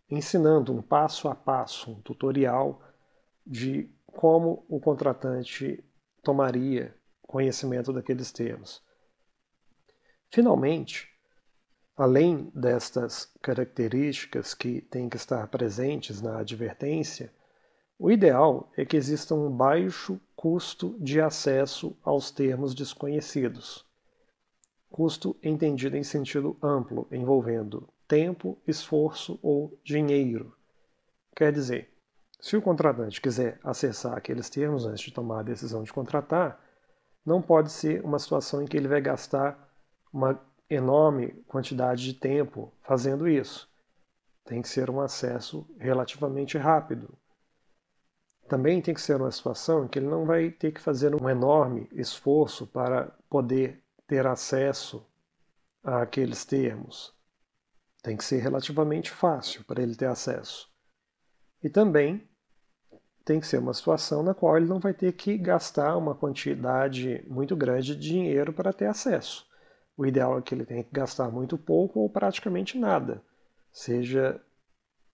Ensinando um passo a passo, um tutorial de como o contratante tomaria conhecimento daqueles termos. Finalmente, além destas características que têm que estar presentes na advertência, o ideal é que exista um baixo custo de acesso aos termos desconhecidos. Custo entendido em sentido amplo, envolvendo tempo, esforço ou dinheiro. Quer dizer, se o contratante quiser acessar aqueles termos antes de tomar a decisão de contratar, não pode ser uma situação em que ele vai gastar uma enorme quantidade de tempo fazendo isso. Tem que ser um acesso relativamente rápido. Também tem que ser uma situação em que ele não vai ter que fazer um enorme esforço para poder ter acesso àqueles termos. Tem que ser relativamente fácil para ele ter acesso. E também tem que ser uma situação na qual ele não vai ter que gastar uma quantidade muito grande de dinheiro para ter acesso. O ideal é que ele tenha que gastar muito pouco ou praticamente nada, seja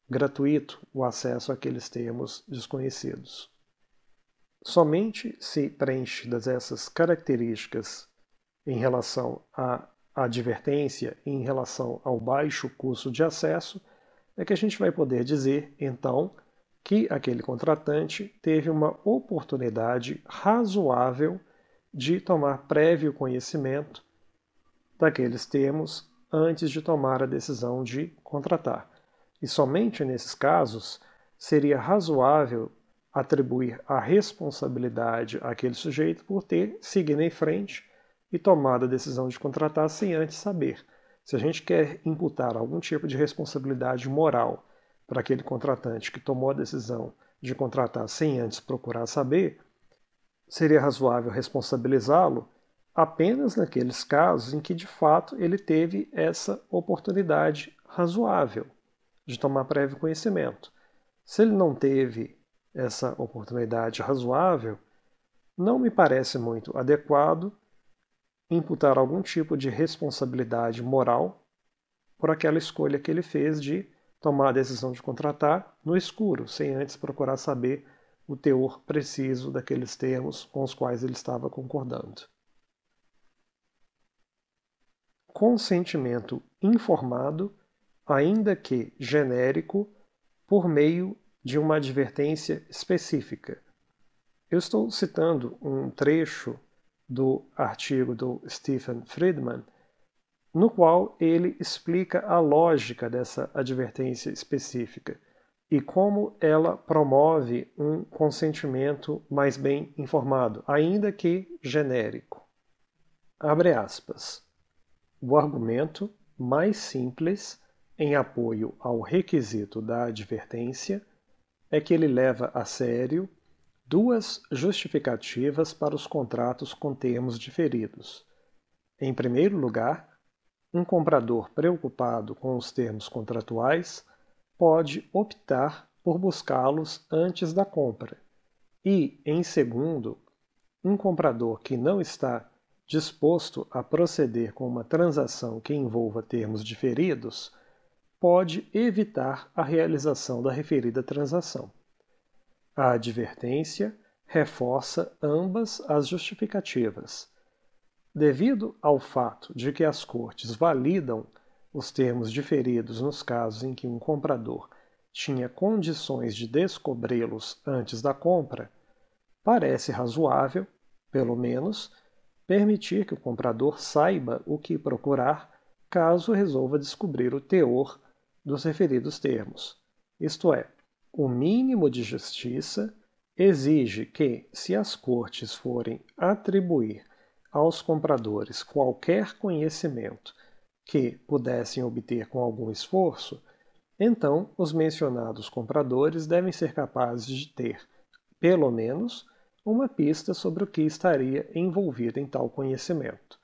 gratuito o acesso àqueles termos desconhecidos. Somente se preenchidas essas características em relação à advertência e em relação ao baixo custo de acesso, é que a gente vai poder dizer, então, que aquele contratante teve uma oportunidade razoável de tomar prévio conhecimento daqueles termos antes de tomar a decisão de contratar. E somente nesses casos seria razoável atribuir a responsabilidade àquele sujeito por ter seguido em frente e tomado a decisão de contratar sem antes saber. Se a gente quer imputar algum tipo de responsabilidade moral para aquele contratante que tomou a decisão de contratar sem antes procurar saber, seria razoável responsabilizá-lo apenas naqueles casos em que de fato ele teve essa oportunidade razoável de tomar prévio conhecimento. Se ele não teve essa oportunidade razoável, não me parece muito adequado imputar algum tipo de responsabilidade moral por aquela escolha que ele fez de tomar a decisão de contratar no escuro, sem antes procurar saber o teor preciso daqueles termos com os quais ele estava concordando. Consentimento informado, ainda que genérico, por meio de uma advertência específica. Eu estou citando um trecho do artigo do Stephen Friedman, no qual ele explica a lógica dessa advertência específica e como ela promove um consentimento mais bem informado, ainda que genérico. Abre aspas. O argumento mais simples em apoio ao requisito da advertência é que ele leva a sério duas justificativas para os contratos com termos diferidos. Em primeiro lugar, um comprador preocupado com os termos contratuais pode optar por buscá-los antes da compra. E, em segundo, um comprador que não está disposto a proceder com uma transação que envolva termos diferidos pode evitar a realização da referida transação. A advertência reforça ambas as justificativas. Devido ao fato de que as cortes validam os termos diferidos nos casos em que um comprador tinha condições de descobri-los antes da compra, parece razoável, pelo menos, permitir que o comprador saiba o que procurar caso resolva descobrir o teor dos referidos termos. Isto é, o mínimo de justiça exige que, se as cortes forem atribuir aos compradores qualquer conhecimento que pudessem obter com algum esforço, então os mencionados compradores devem ser capazes de ter, pelo menos, uma pista sobre o que estaria envolvido em tal conhecimento.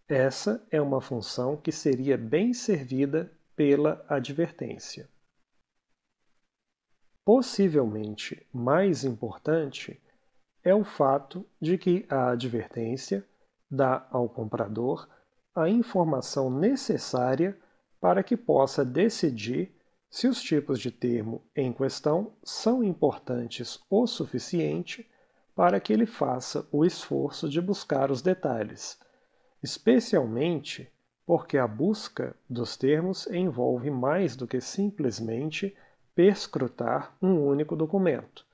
Essa é uma função que seria bem servida pela advertência. Possivelmente mais importante é o fato de que a advertência dá ao comprador a informação necessária para que possa decidir se os tipos de termo em questão são importantes o suficiente para que ele faça o esforço de buscar os detalhes, especialmente porque a busca dos termos envolve mais do que simplesmente perscrutar um único documento.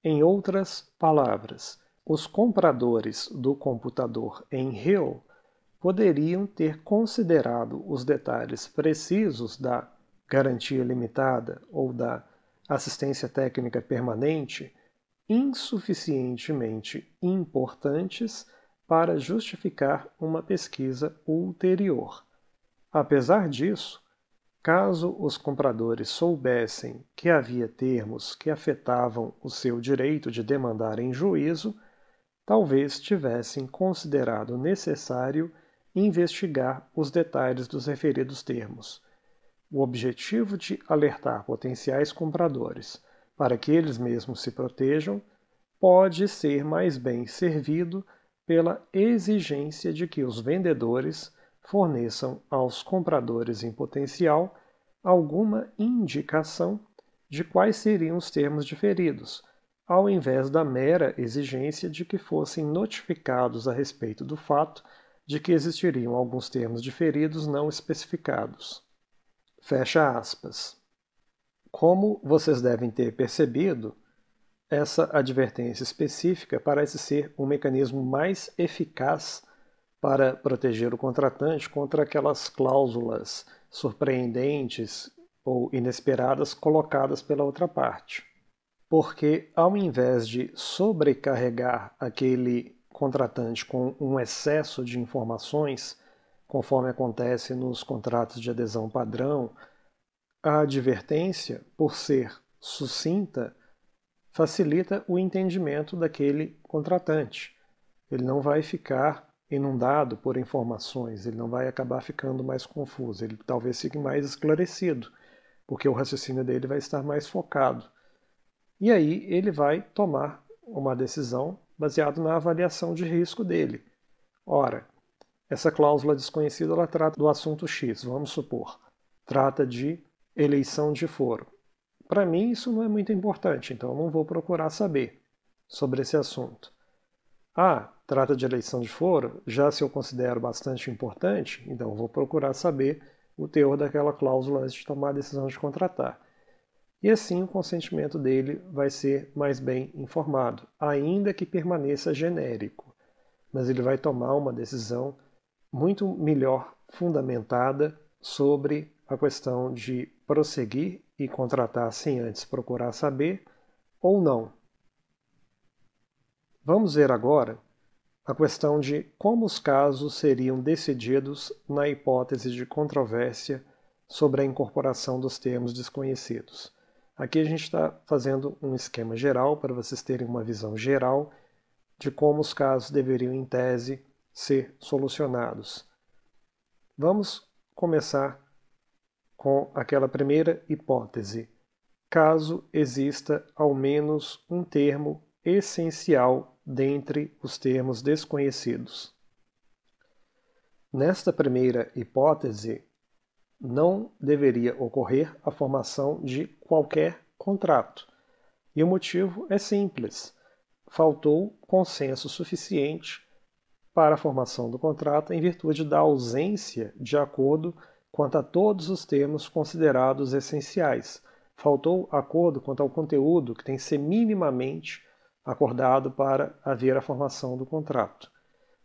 Em outras palavras, os compradores do computador em Hill poderiam ter considerado os detalhes precisos da garantia limitada ou da assistência técnica permanente insuficientemente importantes para justificar uma pesquisa ulterior. Apesar disso, caso os compradores soubessem que havia termos que afetavam o seu direito de demandar em juízo, talvez tivessem considerado necessário investigar os detalhes dos referidos termos. O objetivo de alertar potenciais compradores para que eles mesmos se protejam pode ser mais bem servido pela exigência de que os vendedores forneçam aos compradores em potencial alguma indicação de quais seriam os termos diferidos, ao invés da mera exigência de que fossem notificados a respeito do fato de que existiriam alguns termos diferidos não especificados. Fecha aspas. Como vocês devem ter percebido, essa advertência específica parece ser um mecanismo mais eficaz para proteger o contratante contra aquelas cláusulas surpreendentes ou inesperadas colocadas pela outra parte. Porque ao invés de sobrecarregar aquele contratante com um excesso de informações, conforme acontece nos contratos de adesão padrão, a advertência, por ser sucinta, facilita o entendimento daquele contratante. Ele não vai ficar inundado por informações, ele não vai acabar ficando mais confuso, ele talvez fique mais esclarecido, porque o raciocínio dele vai estar mais focado. E aí ele vai tomar uma decisão baseada na avaliação de risco dele. Ora, essa cláusula desconhecida ela trata do assunto X, vamos supor. Trata de eleição de foro. Para mim isso não é muito importante, então eu não vou procurar saber sobre esse assunto. Trata de eleição de foro, já se eu considero bastante importante, então eu vou procurar saber o teor daquela cláusula antes de tomar a decisão de contratar. E assim o consentimento dele vai ser mais bem informado, ainda que permaneça genérico. Mas ele vai tomar uma decisão muito melhor fundamentada sobre a questão de prosseguir e contratar sem antes procurar saber ou não. Vamos ver agora a questão de como os casos seriam decididos na hipótese de controvérsia sobre a incorporação dos termos desconhecidos. Aqui a gente está fazendo um esquema geral para vocês terem uma visão geral de como os casos deveriam, em tese, ser solucionados. Vamos começar com aquela primeira hipótese. Caso exista ao menos um termo essencial dentre os termos desconhecidos. Nesta primeira hipótese, não deveria ocorrer a formação de qualquer contrato. E o motivo é simples. Faltou consenso suficiente para a formação do contrato em virtude da ausência de acordo quanto a todos os termos considerados essenciais. Faltou acordo quanto ao conteúdo que tem que ser minimamente acordado para haver a formação do contrato.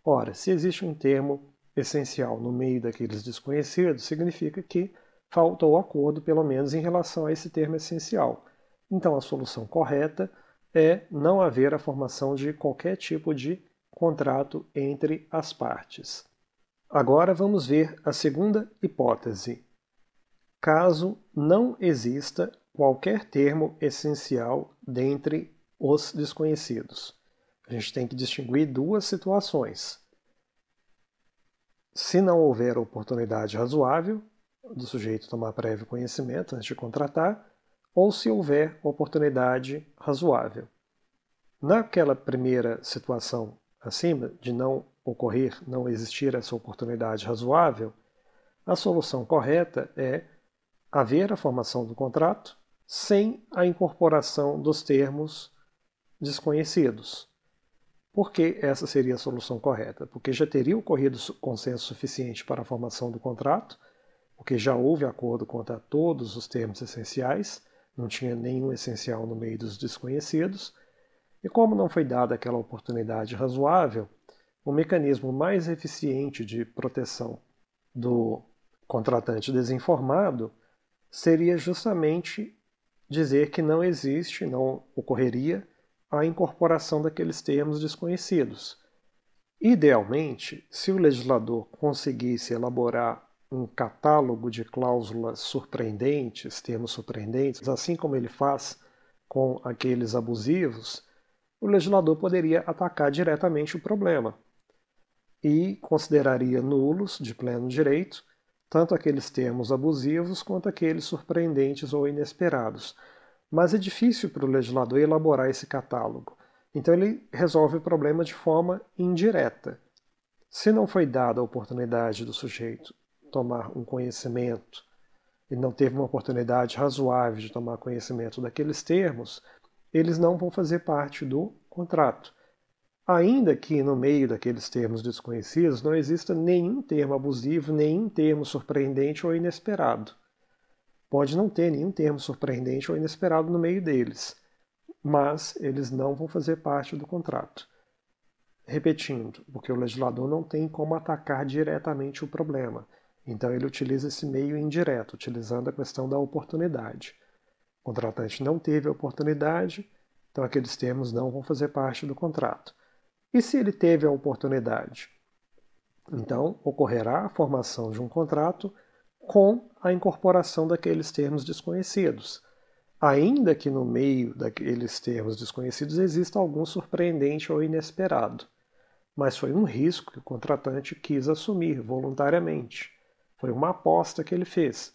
Ora, se existe um termo essencial no meio daqueles desconhecidos, significa que faltou acordo, pelo menos em relação a esse termo essencial. Então, a solução correta é não haver a formação de qualquer tipo de contrato entre as partes. Agora vamos ver a segunda hipótese. Caso não exista qualquer termo essencial dentre os desconhecidos. A gente tem que distinguir duas situações. Se não houver oportunidade razoável do sujeito tomar prévio conhecimento antes de contratar, ou se houver oportunidade razoável. Naquela primeira situação acima, de não ocorrer, não existir essa oportunidade razoável, a solução correta é haver a formação do contrato sem a incorporação dos termos desconhecidos. Por que essa seria a solução correta? Porque já teria ocorrido consenso suficiente para a formação do contrato, porque já houve acordo quanto a todos os termos essenciais, não tinha nenhum essencial no meio dos desconhecidos, e como não foi dada aquela oportunidade razoável, o mecanismo mais eficiente de proteção do contratante desinformado seria justamente dizer que não existe, não ocorreria a incorporação daqueles termos desconhecidos. Idealmente, se o legislador conseguisse elaborar um catálogo de cláusulas surpreendentes, termos surpreendentes, assim como ele faz com aqueles abusivos, o legislador poderia atacar diretamente o problema e consideraria nulos, de pleno direito, tanto aqueles termos abusivos quanto aqueles surpreendentes ou inesperados. Mas é difícil para o legislador elaborar esse catálogo. Então ele resolve o problema de forma indireta. Se não foi dada a oportunidade do sujeito tomar um conhecimento, e não teve uma oportunidade razoável de tomar conhecimento daqueles termos, eles não vão fazer parte do contrato. Ainda que no meio daqueles termos desconhecidos não exista nenhum termo abusivo, nenhum termo surpreendente ou inesperado. Pode não ter nenhum termo surpreendente ou inesperado no meio deles, mas eles não vão fazer parte do contrato. Repetindo, porque o legislador não tem como atacar diretamente o problema. Então ele utiliza esse meio indireto, utilizando a questão da oportunidade. O contratante não teve a oportunidade, então aqueles termos não vão fazer parte do contrato. E se ele teve a oportunidade? Então ocorrerá a formação de um contrato com a incorporação daqueles termos desconhecidos, ainda que no meio daqueles termos desconhecidos exista algum surpreendente ou inesperado. Mas foi um risco que o contratante quis assumir voluntariamente. Foi uma aposta que ele fez,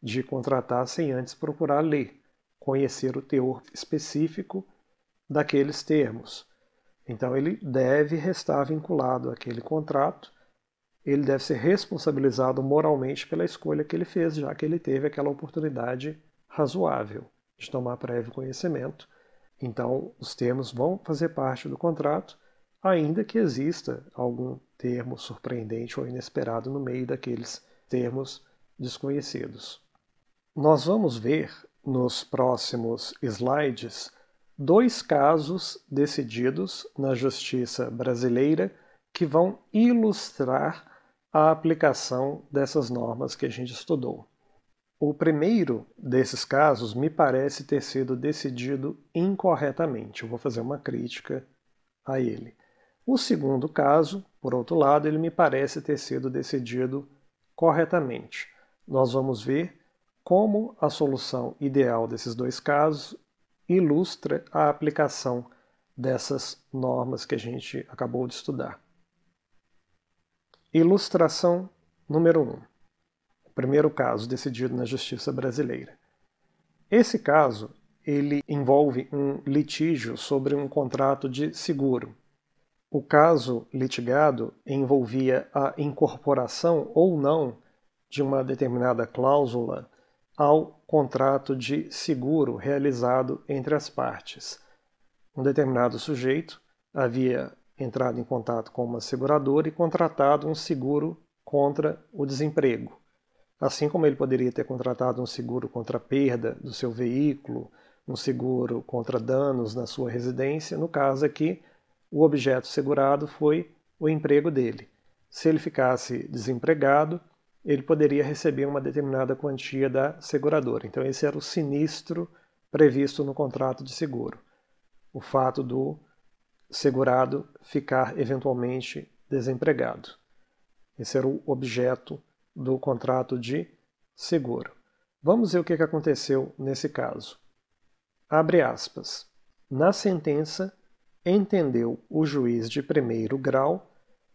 de contratar sem antes procurar ler, conhecer o teor específico daqueles termos. Então ele deve restar vinculado àquele contrato, ele deve ser responsabilizado moralmente pela escolha que ele fez, já que ele teve aquela oportunidade razoável de tomar prévio conhecimento. Então os termos vão fazer parte do contrato, ainda que exista algum termo surpreendente ou inesperado no meio daqueles termos desconhecidos. Nós vamos ver nos próximos slides 2 casos decididos na justiça brasileira que vão ilustrar a aplicação dessas normas que a gente estudou. O primeiro desses casos me parece ter sido decidido incorretamente. Eu vou fazer uma crítica a ele. O segundo caso, por outro lado, ele me parece ter sido decidido corretamente. Nós vamos ver como a solução ideal desses 2 casos ilustra a aplicação dessas normas que a gente acabou de estudar. Ilustração número 1. O primeiro caso decidido na justiça brasileira. Esse caso, ele envolve um litígio sobre um contrato de seguro. O caso litigado envolvia a incorporação ou não de uma determinada cláusula ao contrato de seguro realizado entre as partes. Um determinado sujeito havia entrado em contato com uma seguradora e contratado um seguro contra o desemprego. Assim como ele poderia ter contratado um seguro contra a perda do seu veículo, um seguro contra danos na sua residência, no caso aqui, o objeto segurado foi o emprego dele. Se ele ficasse desempregado, ele poderia receber uma determinada quantia da seguradora. Então esse era o sinistro previsto no contrato de seguro. O fato do segurado ficar eventualmente desempregado. Esse era o objeto do contrato de seguro. Vamos ver o que aconteceu nesse caso. Abre aspas. Na sentença, entendeu o juiz de primeiro grau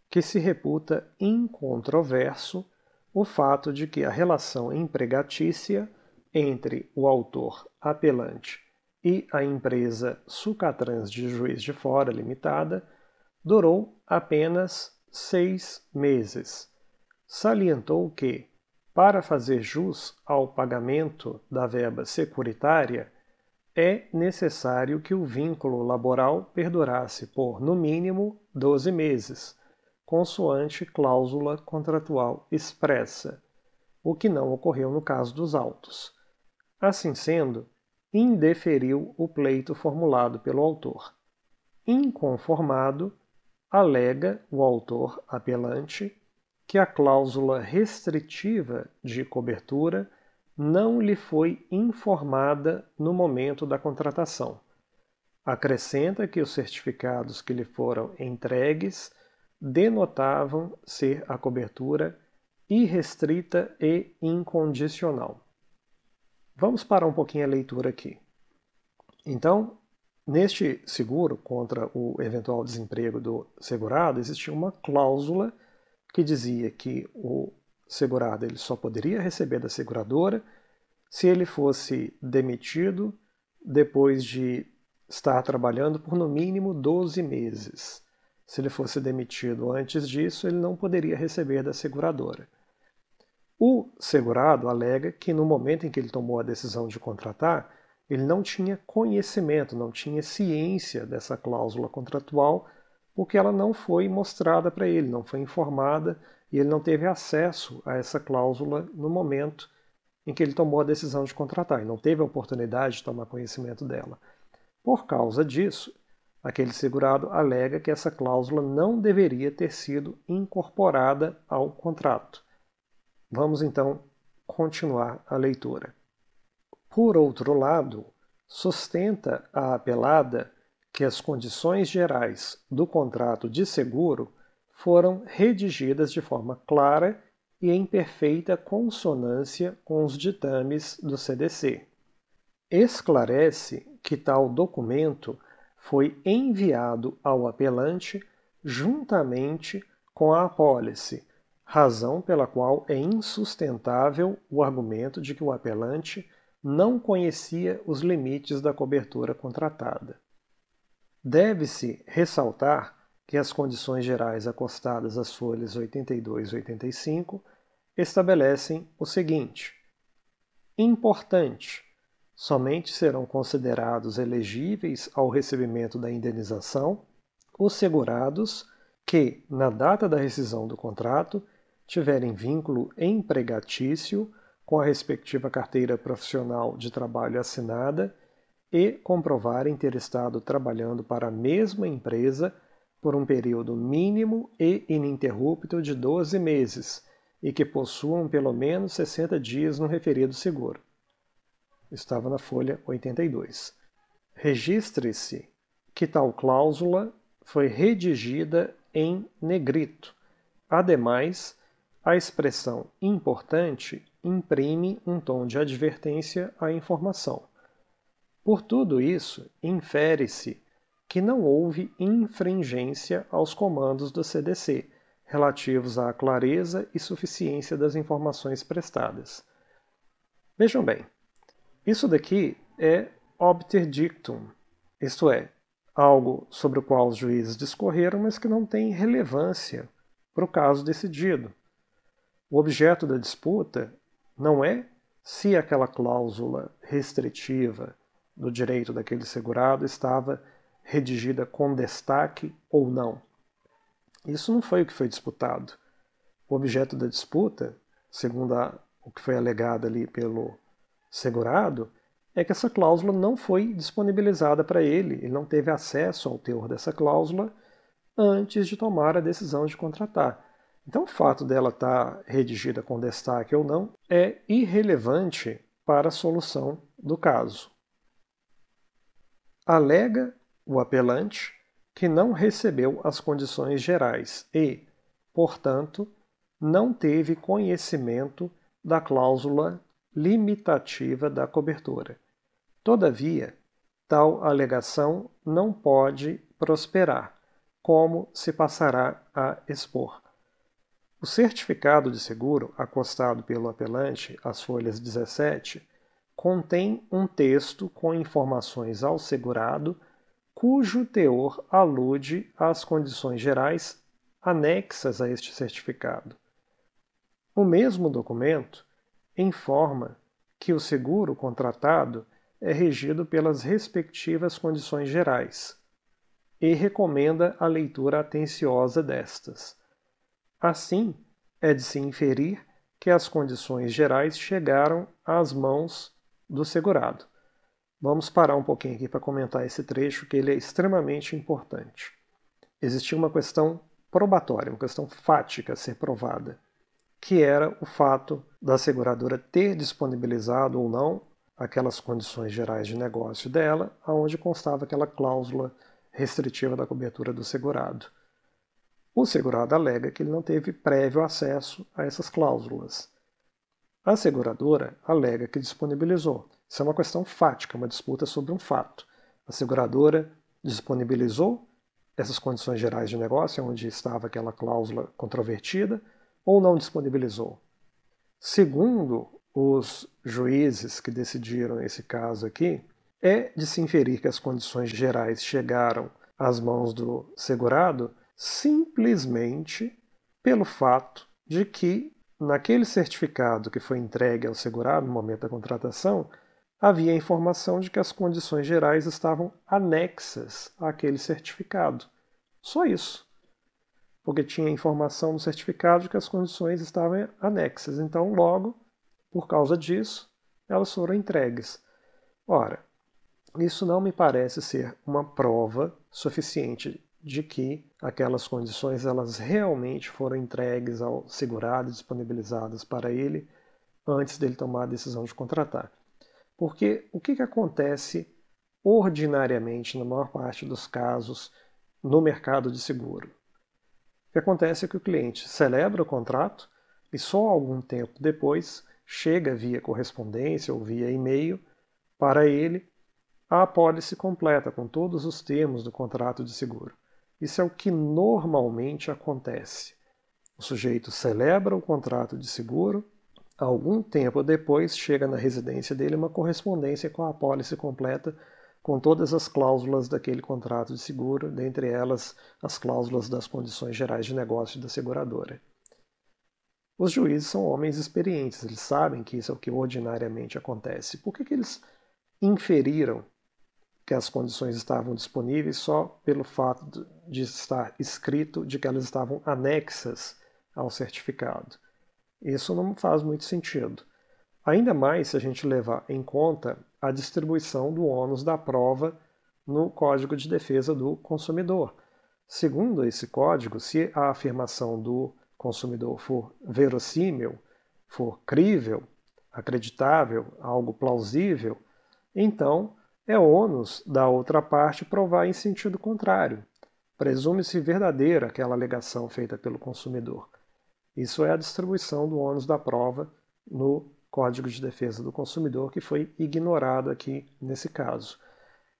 que se reputa incontroverso o fato de que a relação empregatícia entre o autor apelante e a empresa Sucatrans de Juiz de Fora Limitada durou apenas 6 meses. Salientou que, para fazer jus ao pagamento da verba securitária, é necessário que o vínculo laboral perdurasse por, no mínimo, 12 meses, consoante cláusula contratual expressa, o que não ocorreu no caso dos autos. Assim sendo, indeferiu o pleito formulado pelo autor. Inconformado, alega o autor apelante que a cláusula restritiva de cobertura não lhe foi informada no momento da contratação. Acrescenta que os certificados que lhe foram entregues denotavam ser a cobertura irrestrita e incondicional. Vamos parar um pouquinho a leitura aqui. Então, neste seguro contra o eventual desemprego do segurado, existia uma cláusula que dizia que o segurado ele só poderia receber da seguradora se ele fosse demitido depois de estar trabalhando por no mínimo 12 meses. Se ele fosse demitido antes disso, ele não poderia receber da seguradora. O segurado alega que no momento em que ele tomou a decisão de contratar, ele não tinha conhecimento, não tinha ciência dessa cláusula contratual, porque ela não foi mostrada para ele, não foi informada e ele não teve acesso a essa cláusula no momento em que ele tomou a decisão de contratar, e não teve a oportunidade de tomar conhecimento dela. Por causa disso, aquele segurado alega que essa cláusula não deveria ter sido incorporada ao contrato. Vamos então continuar a leitura. Por outro lado, sustenta a apelada que as condições gerais do contrato de seguro foram redigidas de forma clara e em perfeita consonância com os ditames do CDC. Esclarece que tal documento foi enviado ao apelante juntamente com a apólice, razão pela qual é insustentável o argumento de que o apelante não conhecia os limites da cobertura contratada. Deve-se ressaltar que as condições gerais acostadas às folhas 82 e 85 estabelecem o seguinte: importante, somente serão considerados elegíveis ao recebimento da indenização os segurados que, na data da rescisão do contrato, tiverem vínculo empregatício com a respectiva carteira profissional de trabalho assinada e comprovarem ter estado trabalhando para a mesma empresa por um período mínimo e ininterrupto de 12 meses e que possuam pelo menos 60 dias no referido seguro. Estava na folha 82. Registre-se que tal cláusula foi redigida em negrito. Ademais, a expressão importante imprime um tom de advertência à informação. Por tudo isso, infere-se que não houve infringência aos comandos do CDC, relativos à clareza e suficiência das informações prestadas. Vejam bem, isso daqui é obter dictum, isto é, algo sobre o qual os juízes discorreram, mas que não tem relevância para o caso decidido. O objeto da disputa não é se aquela cláusula restritiva do direito daquele segurado estava redigida com destaque ou não. Isso não foi o que foi disputado. O objeto da disputa, segundo o que foi alegado ali pelo segurado, é que essa cláusula não foi disponibilizada para ele, ele não teve acesso ao teor dessa cláusula antes de tomar a decisão de contratar. Então, o fato dela estar redigida com destaque ou não é irrelevante para a solução do caso. Alega o apelante que não recebeu as condições gerais e, portanto, não teve conhecimento da cláusula limitativa da cobertura. Todavia, tal alegação não pode prosperar, como se passará a expor. O certificado de seguro, acostado pelo apelante às folhas 17, contém um texto com informações ao segurado cujo teor alude às condições gerais anexas a este certificado. O mesmo documento informa que o seguro contratado é regido pelas respectivas condições gerais e recomenda a leitura atenciosa destas. Assim, é de se inferir que as condições gerais chegaram às mãos do segurado. Vamos parar um pouquinho aqui para comentar esse trecho, que ele é extremamente importante. Existia uma questão probatória, uma questão fática a ser provada, que era o fato da seguradora ter disponibilizado ou não aquelas condições gerais de negócio dela, onde constava aquela cláusula restritiva da cobertura do segurado. O segurado alega que ele não teve prévio acesso a essas cláusulas. A seguradora alega que disponibilizou. Isso é uma questão fática, uma disputa sobre um fato. A seguradora disponibilizou essas condições gerais de negócio, onde estava aquela cláusula controvertida, ou não disponibilizou. Segundo os juízes que decidiram esse caso aqui, é de se inferir que as condições gerais chegaram às mãos do segurado simplesmente pelo fato de que, naquele certificado que foi entregue ao segurado no momento da contratação, havia a informação de que as condições gerais estavam anexas àquele certificado. Só isso. Porque tinha informação no certificado de que as condições estavam anexas. Então, logo, por causa disso, elas foram entregues. Ora, isso não me parece ser uma prova suficiente de que aquelas condições elas realmente foram entregues ao segurado, disponibilizadas para ele, antes dele tomar a decisão de contratar. Porque o que acontece ordinariamente, na maior parte dos casos, no mercado de seguro? O que acontece é que o cliente celebra o contrato e só algum tempo depois chega via correspondência ou via e-mail para ele a apólice completa, com todos os termos do contrato de seguro. Isso é o que normalmente acontece. O sujeito celebra o contrato de seguro, algum tempo depois chega na residência dele uma correspondência com a apólice completa, com todas as cláusulas daquele contrato de seguro, dentre elas as cláusulas das condições gerais de negócio da seguradora. Os juízes são homens experientes, eles sabem que isso é o que ordinariamente acontece. Por que eles inferiram que as condições estavam disponíveis só pelo fato de estar escrito de que elas estavam anexas ao certificado? Isso não faz muito sentido. Ainda mais se a gente levar em conta a distribuição do ônus da prova no Código de Defesa do Consumidor. Segundo esse código, se a afirmação do consumidor for verossímil, for crível, acreditável, algo plausível, então é ônus da outra parte provar em sentido contrário. Presume-se verdadeira aquela alegação feita pelo consumidor. Isso é a distribuição do ônus da prova no Código de Defesa do Consumidor, que foi ignorado aqui nesse caso.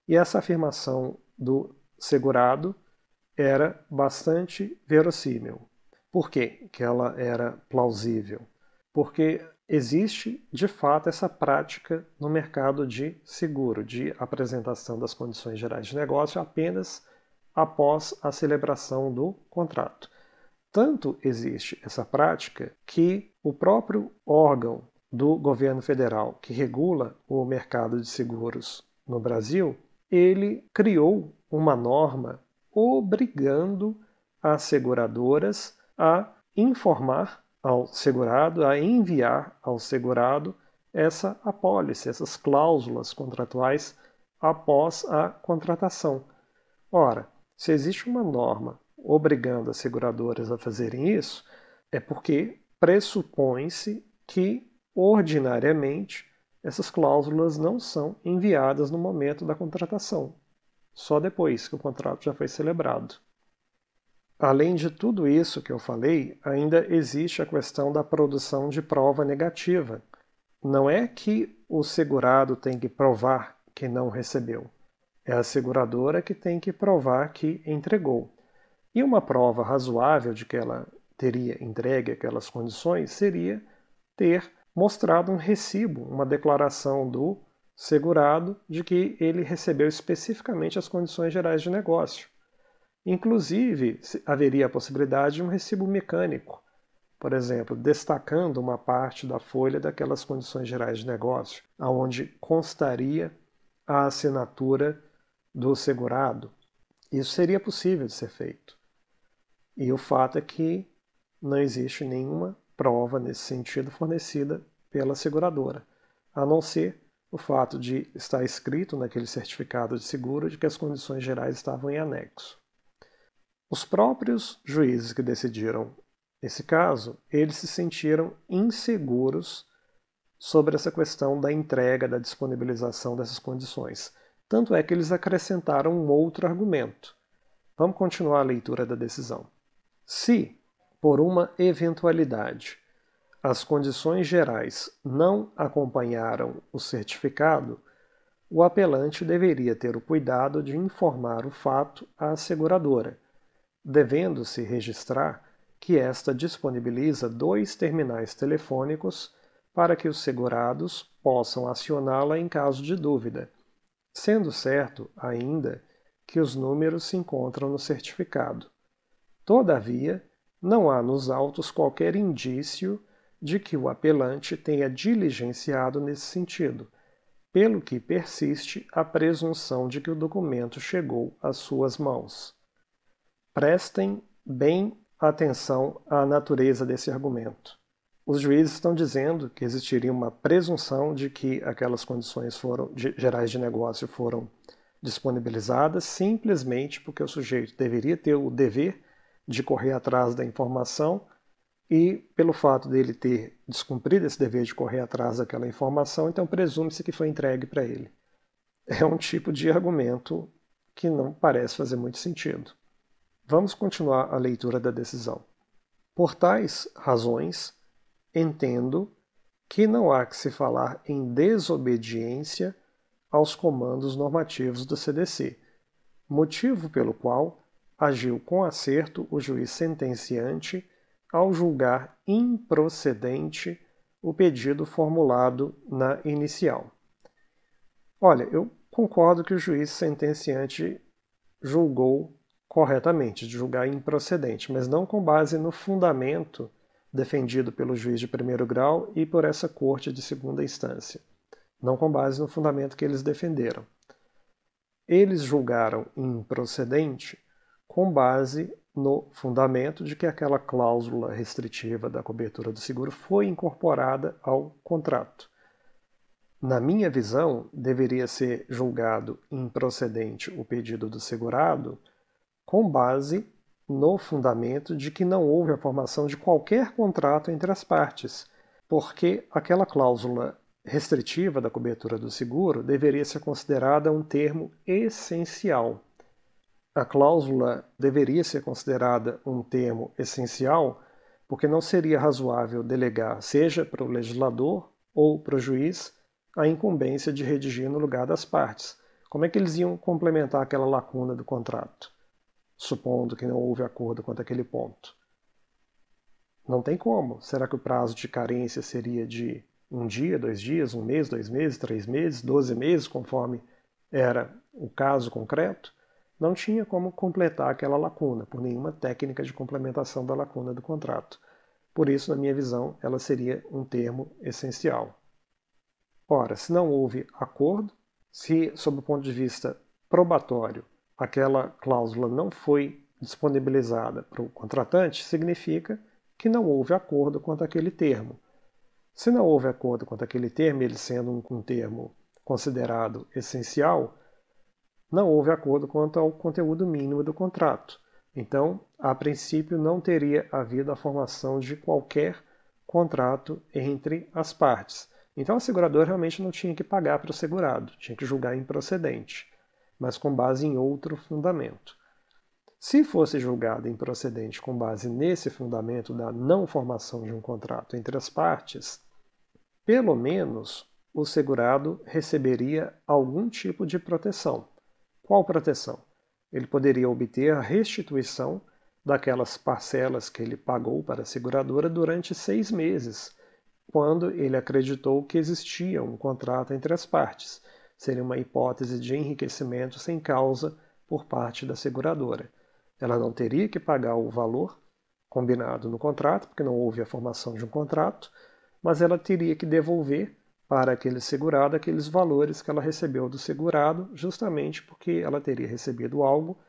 E essa afirmação do segurado era bastante verossímil. Por quê que ela era plausível? Porque existe, de fato, essa prática no mercado de seguro, de apresentação das condições gerais de negócio apenas após a celebração do contrato. Tanto existe essa prática que o próprio órgão do governo federal que regula o mercado de seguros no Brasil, ele criou uma norma obrigando as seguradoras a informar ao segurado, a enviar ao segurado essa apólice, essas cláusulas contratuais após a contratação. Ora, se existe uma norma obrigando as seguradoras a fazerem isso, é porque pressupõe-se que, ordinariamente, essas cláusulas não são enviadas no momento da contratação, só depois que o contrato já foi celebrado. Além de tudo isso que eu falei, ainda existe a questão da produção de prova negativa. Não é que o segurado tem que provar que não recebeu. É a seguradora que tem que provar que entregou. E uma prova razoável de que ela teria entregue aquelas condições seria ter mostrado um recibo, uma declaração do segurado de que ele recebeu especificamente as condições gerais de negócio. Inclusive, haveria a possibilidade de um recibo mecânico, por exemplo, destacando uma parte da folha daquelas condições gerais de negócio, onde constaria a assinatura do segurado. Isso seria possível de ser feito. E o fato é que não existe nenhuma prova nesse sentido fornecida pela seguradora, a não ser o fato de estar escrito naquele certificado de seguro de que as condições gerais estavam em anexo. Os próprios juízes que decidiram esse caso, eles se sentiram inseguros sobre essa questão da entrega, da disponibilização dessas condições. Tanto é que eles acrescentaram um outro argumento. Vamos continuar a leitura da decisão. Se, por uma eventualidade, as condições gerais não acompanharam o certificado, o apelante deveria ter o cuidado de informar o fato à seguradora, devendo-se registrar que esta disponibiliza 2 terminais telefônicos para que os segurados possam acioná-la em caso de dúvida, sendo certo ainda que os números se encontram no certificado. Todavia, não há nos autos qualquer indício de que o apelante tenha diligenciado nesse sentido, pelo que persiste a presunção de que o documento chegou às suas mãos. Prestem bem atenção à natureza desse argumento. Os juízes estão dizendo que existiria uma presunção de que aquelas condições gerais de negócio foram disponibilizadas simplesmente porque o sujeito deveria ter o dever de correr atrás da informação e, pelo fato dele ter descumprido esse dever de correr atrás daquela informação, então presume-se que foi entregue para ele. É um tipo de argumento que não parece fazer muito sentido. Vamos continuar a leitura da decisão. Por tais razões, entendo que não há que se falar em desobediência aos comandos normativos do CDC, motivo pelo qual agiu com acerto o juiz sentenciante ao julgar improcedente o pedido formulado na inicial. Olha, eu concordo que o juiz sentenciante julgou corretamente, de julgar improcedente, mas não com base no fundamento defendido pelo juiz de primeiro grau e por essa corte de segunda instância. Não com base no fundamento que eles defenderam. Eles julgaram improcedente com base no fundamento de que aquela cláusula restritiva da cobertura do seguro foi incorporada ao contrato. Na minha visão, deveria ser julgado improcedente o pedido do segurado com base no fundamento de que não houve a formação de qualquer contrato entre as partes, porque aquela cláusula restritiva da cobertura do seguro deveria ser considerada um termo essencial. A cláusula deveria ser considerada um termo essencial porque não seria razoável delegar, seja para o legislador ou para o juiz, a incumbência de redigir no lugar das partes. Como é que eles iam complementar aquela lacuna do contrato, supondo que não houve acordo quanto àquele ponto? Não tem como. Será que o prazo de carência seria de 1 dia, 2 dias, 1 mês, 2 meses, 3 meses, 12 meses, conforme era o caso concreto? Não tinha como completar aquela lacuna, por nenhuma técnica de complementação da lacuna do contrato. Por isso, na minha visão, ela seria um termo essencial. Ora, se não houve acordo, se, sob o ponto de vista probatório, aquela cláusula não foi disponibilizada para o contratante, significa que não houve acordo quanto àquele termo. Se não houve acordo quanto àquele termo, ele sendo um termo considerado essencial, não houve acordo quanto ao conteúdo mínimo do contrato. Então, a princípio, não teria havido a formação de qualquer contrato entre as partes. Então, a seguradora realmente não tinha que pagar para o segurado, tinha que julgar improcedente, mas com base em outro fundamento. Se fosse julgado improcedente com base nesse fundamento da não formação de um contrato entre as partes, pelo menos o segurado receberia algum tipo de proteção. Qual proteção? Ele poderia obter a restituição daquelas parcelas que ele pagou para a seguradora durante 6 meses, quando ele acreditou que existia um contrato entre as partes. Seria uma hipótese de enriquecimento sem causa por parte da seguradora. Ela não teria que pagar o valor combinado no contrato, porque não houve a formação de um contrato, mas ela teria que devolver para aquele segurado aqueles valores que ela recebeu do segurado, justamente porque ela teria recebido algo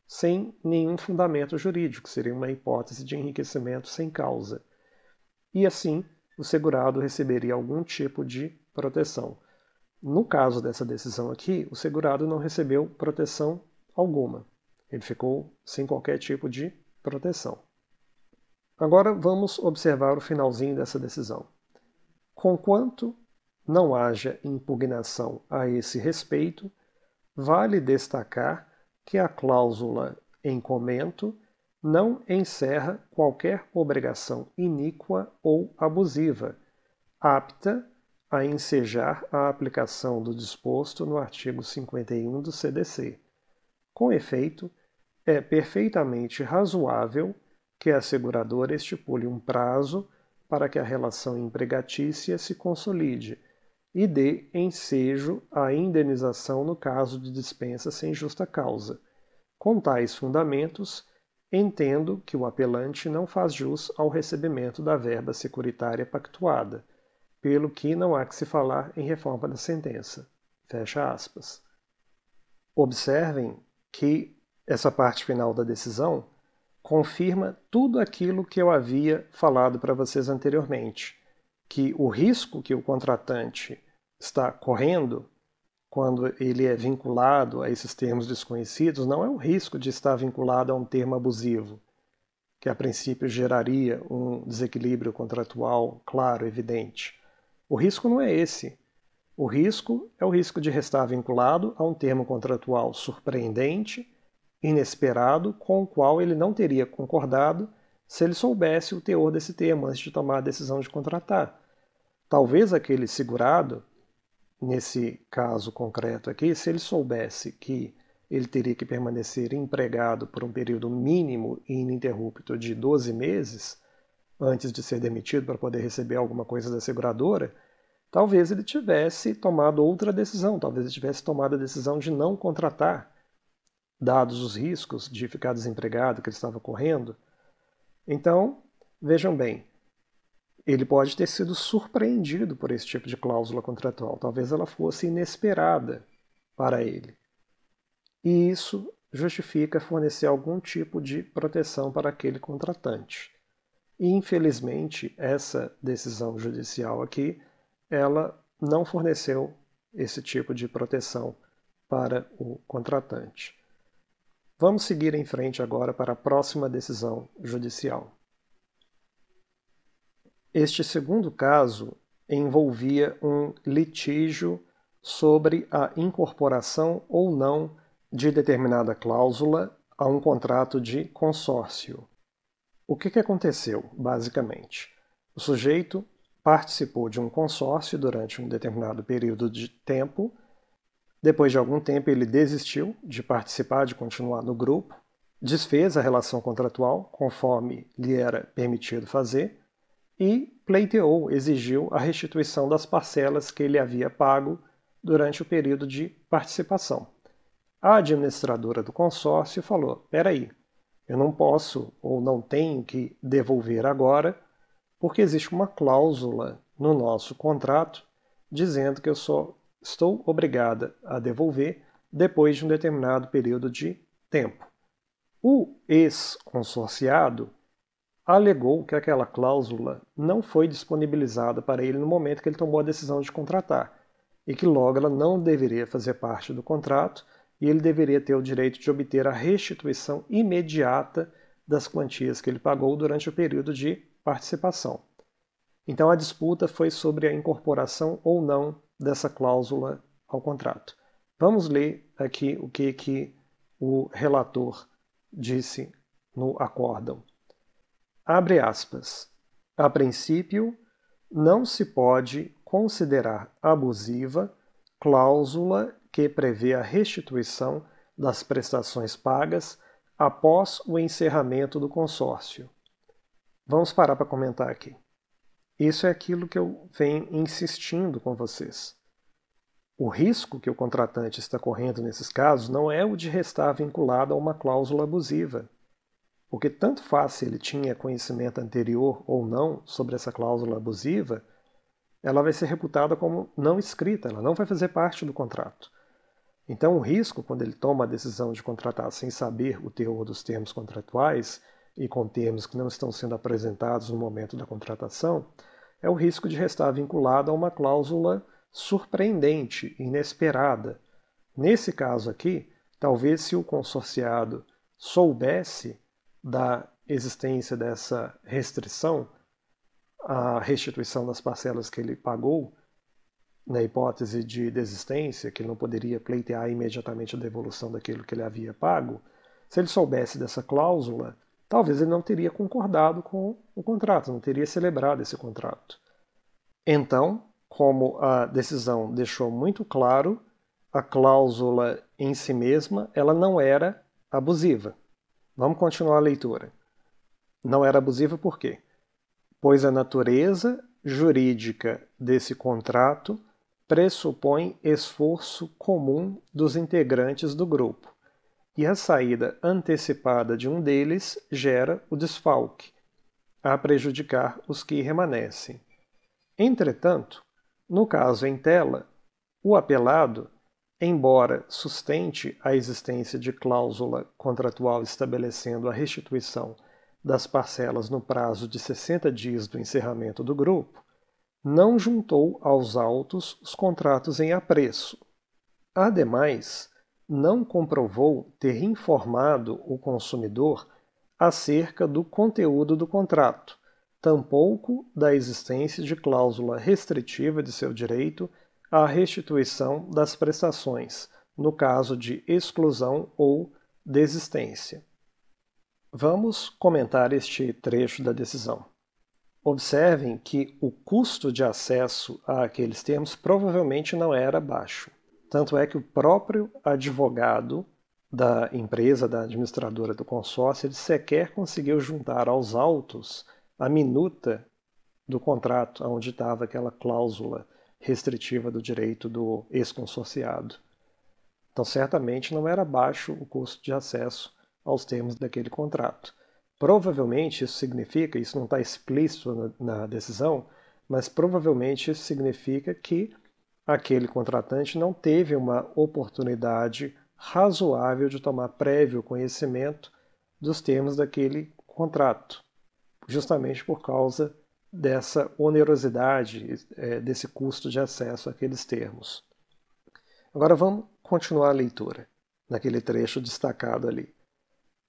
sem nenhum fundamento jurídico, seria uma hipótese de enriquecimento sem causa. E assim, o segurado receberia algum tipo de proteção. No caso dessa decisão aqui, o segurado não recebeu proteção alguma. Ele ficou sem qualquer tipo de proteção. Agora vamos observar o finalzinho dessa decisão. Conquanto não haja impugnação a esse respeito, vale destacar que a cláusula em comento não encerra qualquer obrigação iníqua ou abusiva, apta a ensejar a aplicação do disposto no artigo 51 do CDC. Com efeito, é perfeitamente razoável que a seguradora estipule um prazo para que a relação empregatícia se consolide e dê ensejo à indenização no caso de dispensa sem justa causa. Com tais fundamentos, entendo que o apelante não faz jus ao recebimento da verba securitária pactuada, pelo que não há que se falar em reforma da sentença. Fecha aspas. Observem que essa parte final da decisão confirma tudo aquilo que eu havia falado para vocês anteriormente, que o risco que o contratante está correndo quando ele é vinculado a esses termos desconhecidos, não é o risco de estar vinculado a um termo abusivo, que a princípio geraria um desequilíbrio contratual claro, evidente. O risco não é esse. O risco é o risco de estar vinculado a um termo contratual surpreendente, inesperado, com o qual ele não teria concordado se ele soubesse o teor desse termo antes de tomar a decisão de contratar. Talvez aquele segurado, nesse caso concreto aqui, se ele soubesse que ele teria que permanecer empregado por um período mínimo e ininterrupto de 12 meses, antes de ser demitido para poder receber alguma coisa da seguradora, talvez ele tivesse tomado outra decisão, talvez ele tivesse tomado a decisão de não contratar, dados os riscos de ficar desempregado que ele estava correndo. Então, vejam bem, ele pode ter sido surpreendido por esse tipo de cláusula contratual. Talvez ela fosse inesperada para ele. E isso justifica fornecer algum tipo de proteção para aquele contratante. E, infelizmente, essa decisão judicial aqui, ela não forneceu esse tipo de proteção para o contratante. Vamos seguir em frente agora para a próxima decisão judicial. Este segundo caso envolvia um litígio sobre a incorporação ou não de determinada cláusula a um contrato de consórcio. O que aconteceu, basicamente? O sujeito participou de um consórcio durante um determinado período de tempo. Depois de algum tempo, ele desistiu de participar, de continuar no grupo, desfez a relação contratual, conforme lhe era permitido fazer, e pleiteou, exigiu a restituição das parcelas que ele havia pago durante o período de participação. A administradora do consórcio falou: "Peraí, eu não posso ou não tenho que devolver agora, porque existe uma cláusula no nosso contrato dizendo que eu só estou obrigada a devolver depois de um determinado período de tempo." O ex-consorciado alegou que aquela cláusula não foi disponibilizada para ele no momento que ele tomou a decisão de contratar, e que logo ela não deveria fazer parte do contrato e ele deveria ter o direito de obter a restituição imediata das quantias que ele pagou durante o período de participação. Então a disputa foi sobre a incorporação ou não dessa cláusula ao contrato. Vamos ler aqui o que o relator disse no acórdão. Abre aspas. A princípio, não se pode considerar abusiva cláusula que prevê a restituição das prestações pagas após o encerramento do consórcio. Vamos parar para comentar aqui. Isso é aquilo que eu venho insistindo com vocês. O risco que o contratante está correndo nesses casos não é o de restar vinculado a uma cláusula abusiva, porque tanto faz se ele tinha conhecimento anterior ou não sobre essa cláusula abusiva, ela vai ser reputada como não escrita, ela não vai fazer parte do contrato. Então o risco, quando ele toma a decisão de contratar sem saber o teor dos termos contratuais e com termos que não estão sendo apresentados no momento da contratação, é o risco de restar vinculado a uma cláusula surpreendente, inesperada. Nesse caso aqui, talvez se o consorciado soubesse da existência dessa restrição à restituição das parcelas que ele pagou, na hipótese de desistência, que ele não poderia pleitear imediatamente a devolução daquilo que ele havia pago, se ele soubesse dessa cláusula, talvez ele não teria concordado com o contrato, não teria celebrado esse contrato. Então, como a decisão deixou muito claro, a cláusula em si mesma ela não era abusiva. Vamos continuar a leitura. Não era abusiva por quê? Pois a natureza jurídica desse contrato pressupõe esforço comum dos integrantes do grupo, e a saída antecipada de um deles gera o desfalque, a prejudicar os que remanescem. Entretanto, no caso em tela, o apelado, embora sustente a existência de cláusula contratual estabelecendo a restituição das parcelas no prazo de 60 dias do encerramento do grupo, não juntou aos autos os contratos em apreço. Ademais, não comprovou ter informado o consumidor acerca do conteúdo do contrato, tampouco da existência de cláusula restritiva de seu direito à restituição das prestações, no caso de exclusão ou desistência. Vamos comentar este trecho da decisão. Observem que o custo de acesso àqueles termos provavelmente não era baixo. Tanto é que o próprio advogado da empresa, da administradora do consórcio, ele sequer conseguiu juntar aos autos a minuta do contrato, onde estava aquela cláusula restritiva do direito do ex-consorciado. Então, certamente não era baixo o custo de acesso aos termos daquele contrato. Provavelmente isso significa, isso não está explícito na decisão, mas provavelmente isso significa que aquele contratante não teve uma oportunidade razoável de tomar prévio conhecimento dos termos daquele contrato, justamente por causa dessa onerosidade, desse custo de acesso àqueles termos. Agora vamos continuar a leitura, naquele trecho destacado ali.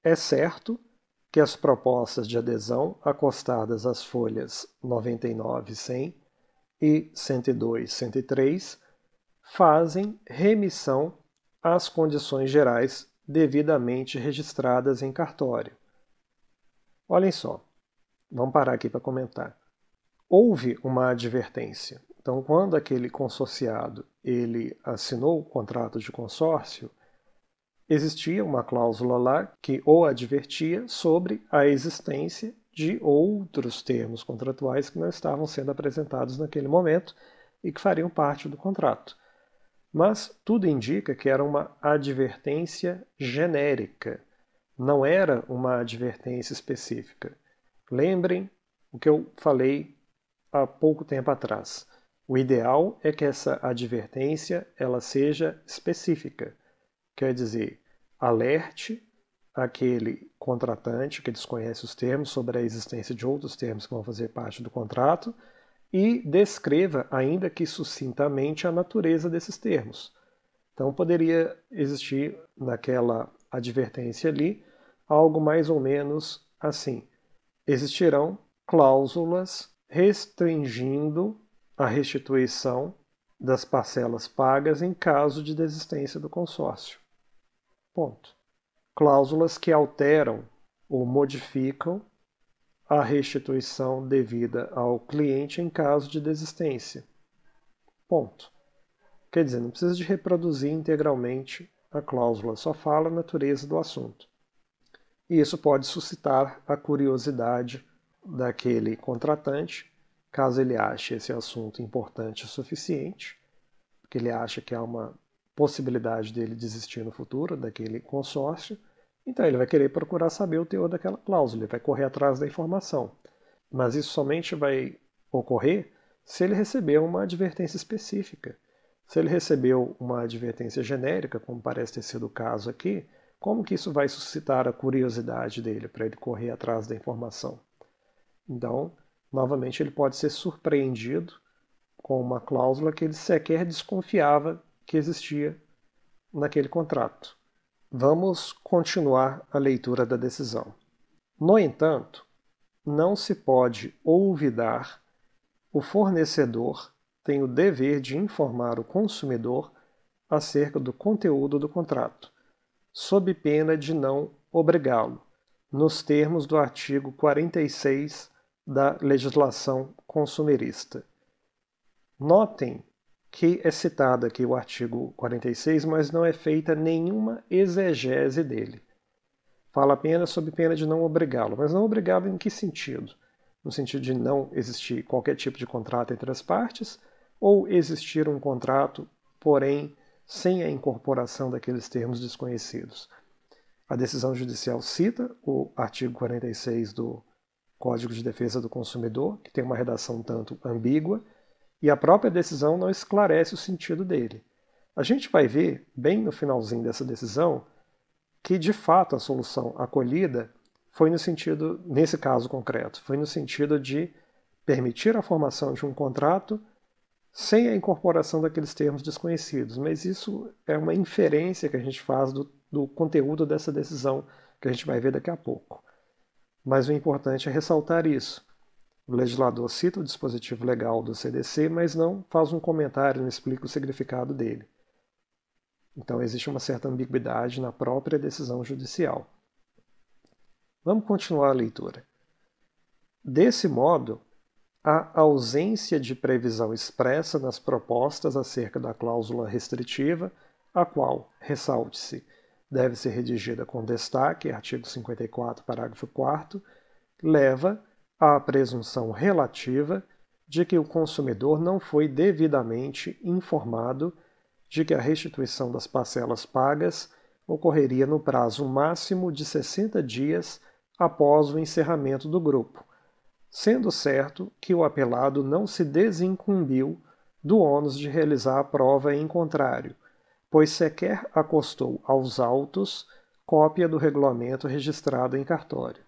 É certo que as propostas de adesão acostadas às folhas 99, 100 e 102, 103 fazem remissão às condições gerais devidamente registradas em cartório. Olhem só, vamos parar aqui para comentar. Houve uma advertência. Então, quando aquele consorciado ele assinou o contrato de consórcio, existia uma cláusula lá que o advertia sobre a existência de outros termos contratuais que não estavam sendo apresentados naquele momento e que fariam parte do contrato. Mas tudo indica que era uma advertência genérica, não era uma advertência específica. Lembrem o que eu falei há pouco tempo atrás. O ideal é que essa advertência ela seja específica. Quer dizer, alerte aquele contratante que desconhece os termos sobre a existência de outros termos que vão fazer parte do contrato e descreva, ainda que sucintamente, a natureza desses termos. Então poderia existir naquela advertência ali algo mais ou menos assim. Existirão cláusulas restringindo a restituição das parcelas pagas em caso de desistência do consórcio. Ponto. Cláusulas que alteram ou modificam a restituição devida ao cliente em caso de desistência. Ponto. Quer dizer, não precisa de reproduzir integralmente a cláusula, só fala a natureza do assunto. E isso pode suscitar a curiosidade daquele contratante, caso ele ache esse assunto importante o suficiente, porque ele acha que há uma possibilidade dele desistir no futuro daquele consórcio, então ele vai querer procurar saber o teor daquela cláusula, ele vai correr atrás da informação. Mas isso somente vai ocorrer se ele receber uma advertência específica. Se ele recebeu uma advertência genérica, como parece ter sido o caso aqui, como que isso vai suscitar a curiosidade dele para ele correr atrás da informação? Então, novamente, ele pode ser surpreendido com uma cláusula que ele sequer desconfiava que existia naquele contrato. Vamos continuar a leitura da decisão. No entanto, não se pode olvidar o fornecedor tem o dever de informar o consumidor acerca do conteúdo do contrato, sob pena de não obrigá-lo, nos termos do artigo 46 da legislação consumerista. Notem que é citado aqui o artigo 46, mas não é feita nenhuma exegese dele. Fala apenas sob pena de não obrigá-lo, mas não obrigá-lo em que sentido? No sentido de não existir qualquer tipo de contrato entre as partes, ou existir um contrato, porém sem a incorporação daqueles termos desconhecidos. A decisão judicial cita o artigo 46 do Código de Defesa do Consumidor, que tem uma redação tanto ambígua, e a própria decisão não esclarece o sentido dele. A gente vai ver, bem no finalzinho dessa decisão, que de fato a solução acolhida foi no sentido, nesse caso concreto, foi no sentido de permitir a formação de um contrato sem a incorporação daqueles termos desconhecidos. Mas isso é uma inferência que a gente faz do conteúdo dessa decisão, que a gente vai ver daqui a pouco. Mas o importante é ressaltar isso. O legislador cita o dispositivo legal do CDC, mas não faz um comentário, não explica o significado dele. Então existe uma certa ambiguidade na própria decisão judicial. Vamos continuar a leitura. Desse modo, a ausência de previsão expressa nas propostas acerca da cláusula restritiva, a qual, ressalte-se, deve ser redigida com destaque, artigo 54, parágrafo 4º, leva à presunção relativa de que o consumidor não foi devidamente informado de que a restituição das parcelas pagas ocorreria no prazo máximo de 60 dias após o encerramento do grupo, sendo certo que o apelado não se desincumbiu do ônus de realizar a prova em contrário, pois sequer acostou aos autos cópia do regulamento registrado em cartório.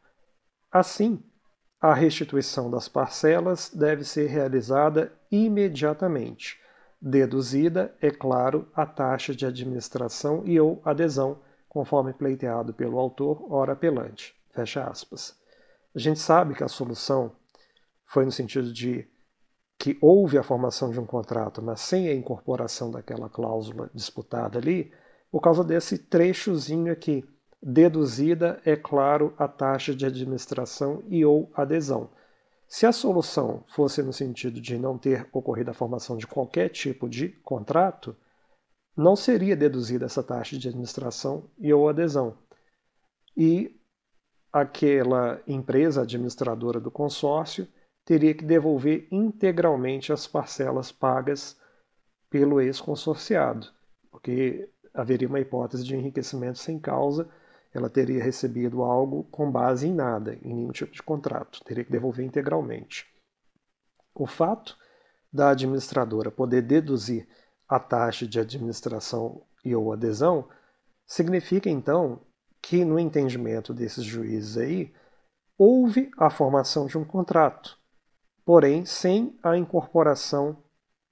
Assim, a restituição das parcelas deve ser realizada imediatamente, deduzida, é claro, a taxa de administração e ou adesão, conforme pleiteado pelo autor, ora apelante. Fecha aspas. A gente sabe que a solução foi no sentido de que houve a formação de um contrato, mas sem a incorporação daquela cláusula disputada ali, por causa desse trechozinho aqui. Deduzida, é claro, a taxa de administração e ou adesão. Se a solução fosse no sentido de não ter ocorrido a formação de qualquer tipo de contrato, não seria deduzida essa taxa de administração e ou adesão. E aquela empresa administradora do consórcio teria que devolver integralmente as parcelas pagas pelo ex-consorciado, porque haveria uma hipótese de enriquecimento sem causa, ela teria recebido algo com base em nada, em nenhum tipo de contrato, teria que devolver integralmente. O fato da administradora poder deduzir a taxa de administração e ou adesão significa, então, que no entendimento desses juízes aí, houve a formação de um contrato, porém sem a incorporação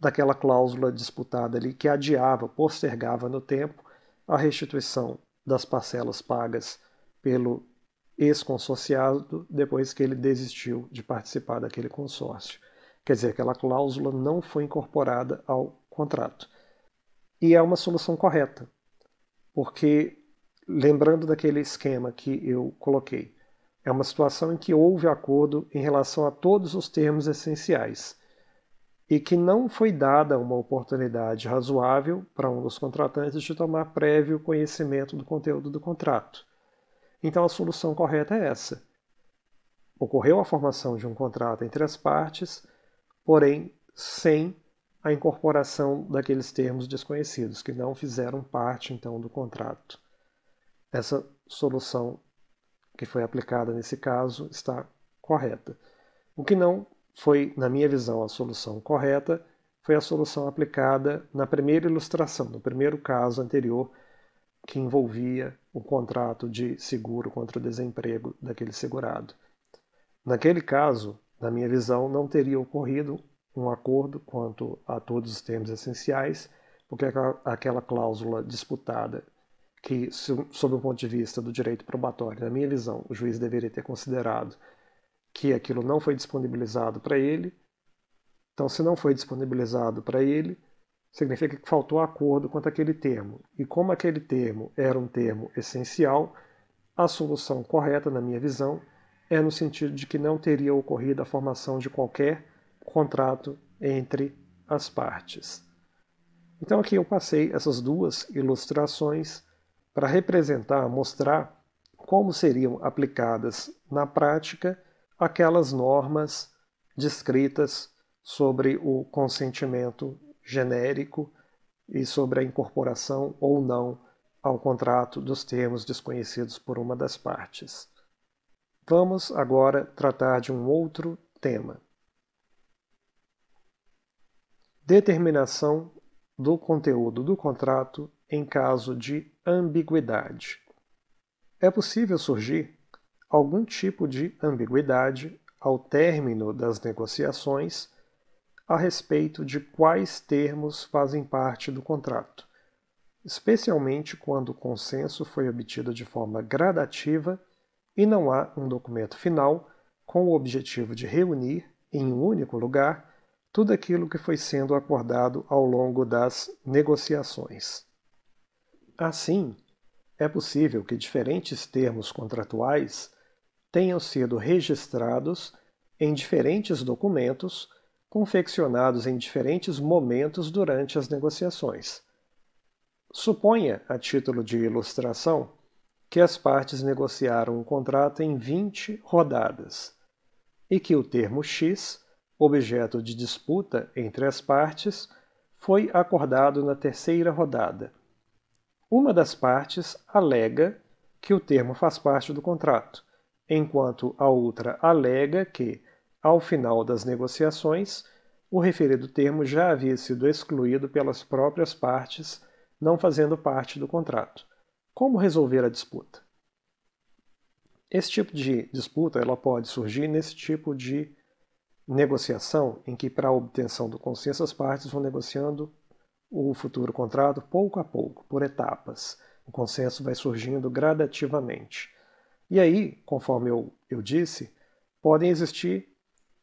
daquela cláusula disputada ali que adiava, postergava no tempo a restituição das parcelas pagas pelo ex-consorciado depois que ele desistiu de participar daquele consórcio. Quer dizer, aquela cláusula não foi incorporada ao contrato. E é uma solução correta, porque, lembrando daquele esquema que eu coloquei, é uma situação em que houve acordo em relação a todos os termos essenciais e que não foi dada uma oportunidade razoável para um dos contratantes de tomar prévio conhecimento do conteúdo do contrato. Então a solução correta é essa. Ocorreu a formação de um contrato entre as partes, porém sem a incorporação daqueles termos desconhecidos, que não fizeram parte então do contrato. Essa solução que foi aplicada nesse caso está correta. O que não foi, na minha visão, a solução correta, foi a solução aplicada na primeira ilustração, no primeiro caso anterior, que envolvia o contrato de seguro contra o desemprego daquele segurado. Naquele caso, na minha visão, não teria ocorrido um acordo quanto a todos os termos essenciais, porque aquela cláusula disputada, que, sob o ponto de vista do direito probatório, na minha visão, o juiz deveria ter considerado que aquilo não foi disponibilizado para ele. Então, se não foi disponibilizado para ele, significa que faltou acordo quanto àquele termo. E como aquele termo era um termo essencial, a solução correta, na minha visão, é no sentido de que não teria ocorrido a formação de qualquer contrato entre as partes. Então, aqui eu passei essas duas ilustrações para representar, mostrar como seriam aplicadas na prática aquelas normas descritas sobre o consentimento genérico e sobre a incorporação ou não ao contrato dos termos desconhecidos por uma das partes. Vamos agora tratar de um outro tema. Determinação do conteúdo do contrato em caso de ambiguidade. É possível surgir algum tipo de ambiguidade ao término das negociações, a respeito de quais termos fazem parte do contrato, especialmente quando o consenso foi obtido de forma gradativa e não há um documento final com o objetivo de reunir, em um único lugar, tudo aquilo que foi sendo acordado ao longo das negociações. Assim, é possível que diferentes termos contratuais tenham sido registrados em diferentes documentos, confeccionados em diferentes momentos durante as negociações. Suponha, a título de ilustração, que as partes negociaram um contrato em 20 rodadas e que o termo X, objeto de disputa entre as partes, foi acordado na terceira rodada. Uma das partes alega que o termo faz parte do contrato, enquanto a outra alega que, ao final das negociações, o referido termo já havia sido excluído pelas próprias partes, não fazendo parte do contrato. Como resolver a disputa? Esse tipo de disputa ela pode surgir nesse tipo de negociação, em que, para a obtenção do consenso, as partes vão negociando o futuro contrato pouco a pouco, por etapas. O consenso vai surgindo gradativamente. E aí, conforme eu disse, podem existir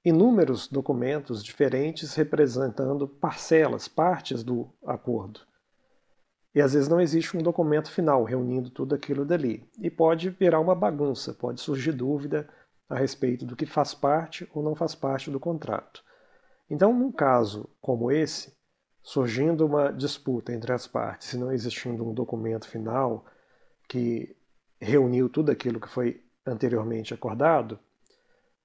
inúmeros documentos diferentes representando parcelas, partes do acordo. E às vezes não existe um documento final reunindo tudo aquilo dali. E pode virar uma bagunça, pode surgir dúvida a respeito do que faz parte ou não faz parte do contrato. Então, num caso como esse, surgindo uma disputa entre as partes e não existindo um documento final que reuniu tudo aquilo que foi anteriormente acordado,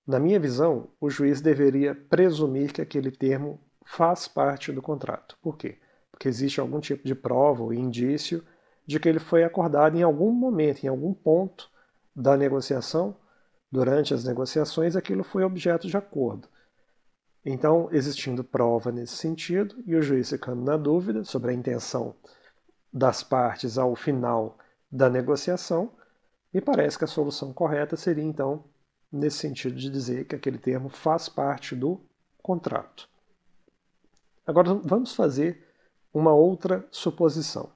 na minha visão, o juiz deveria presumir que aquele termo faz parte do contrato. Por quê? Porque existe algum tipo de prova ou indício de que ele foi acordado em algum momento, em algum ponto da negociação, durante as negociações, aquilo foi objeto de acordo. Então, existindo prova nesse sentido, e o juiz ficando na dúvida sobre a intenção das partes ao final da negociação, me parece que a solução correta seria, então, nesse sentido de dizer que aquele termo faz parte do contrato. Agora, vamos fazer uma outra suposição.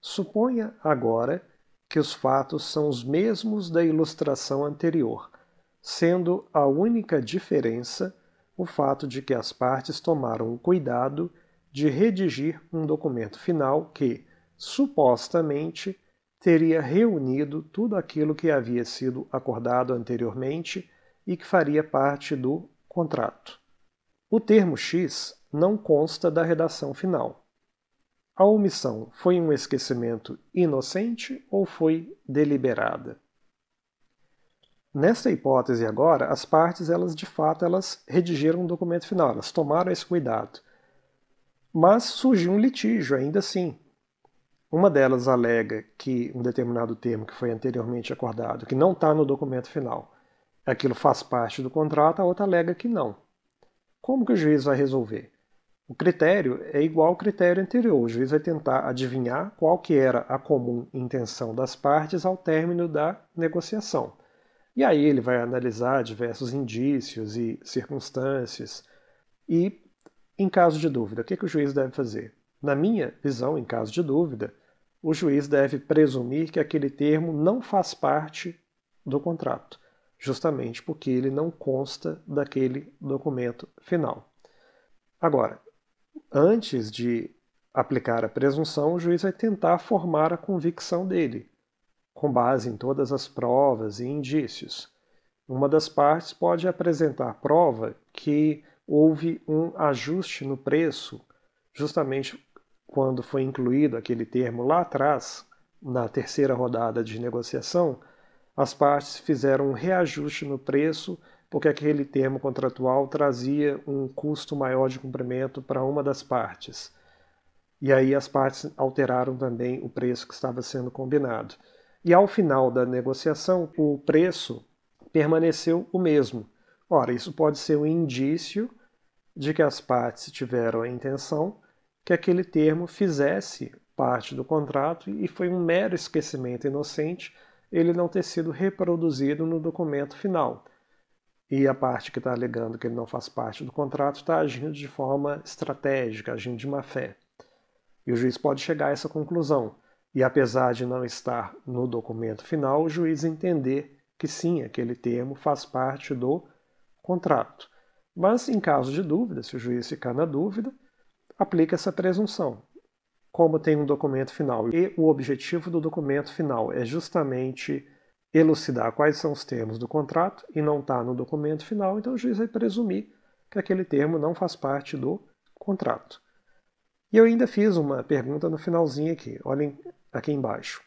Suponha agora que os fatos são os mesmos da ilustração anterior, sendo a única diferença o fato de que as partes tomaram o cuidado de redigir um documento final que, supostamente, teria reunido tudo aquilo que havia sido acordado anteriormente e que faria parte do contrato. O termo X não consta da redação final. A omissão foi um esquecimento inocente ou foi deliberada? Nesta hipótese agora, as partes, de fato, redigiram um documento final, elas tomaram esse cuidado. Mas surgiu um litígio ainda assim. Uma delas alega que um determinado termo que foi anteriormente acordado, que não está no documento final, aquilo faz parte do contrato, a outra alega que não. Como que o juiz vai resolver? O critério é igual ao critério anterior. O juiz vai tentar adivinhar qual que era a comum intenção das partes ao término da negociação. E aí ele vai analisar diversos indícios e circunstâncias. E, em caso de dúvida, o que o juiz deve fazer? Na minha visão, em caso de dúvida, o juiz deve presumir que aquele termo não faz parte do contrato, justamente porque ele não consta daquele documento final. Agora, antes de aplicar a presunção, o juiz vai tentar formar a convicção dele, com base em todas as provas e indícios. Uma das partes pode apresentar prova que houve um ajuste no preço, justamente quando foi incluído aquele termo lá atrás, na terceira rodada de negociação, as partes fizeram um reajuste no preço porque aquele termo contratual trazia um custo maior de cumprimento para uma das partes. E aí as partes alteraram também o preço que estava sendo combinado. E ao final da negociação, o preço permaneceu o mesmo. Ora, isso pode ser um indício de que as partes tiveram a intenção que aquele termo fizesse parte do contrato e foi um mero esquecimento inocente ele não ter sido reproduzido no documento final. e a parte que está alegando que ele não faz parte do contrato está agindo de forma estratégica, agindo de má fé. E o juiz pode chegar a essa conclusão. E apesar de não estar no documento final, o juiz entender que sim, aquele termo faz parte do contrato. Mas, em caso de dúvida, se o juiz ficar na dúvida, aplica essa presunção. Como tem um documento final e o objetivo do documento final é justamente elucidar quais são os termos do contrato e não está no documento final, então o juiz vai presumir que aquele termo não faz parte do contrato. E eu ainda fiz uma pergunta no finalzinho aqui, olhem aqui embaixo.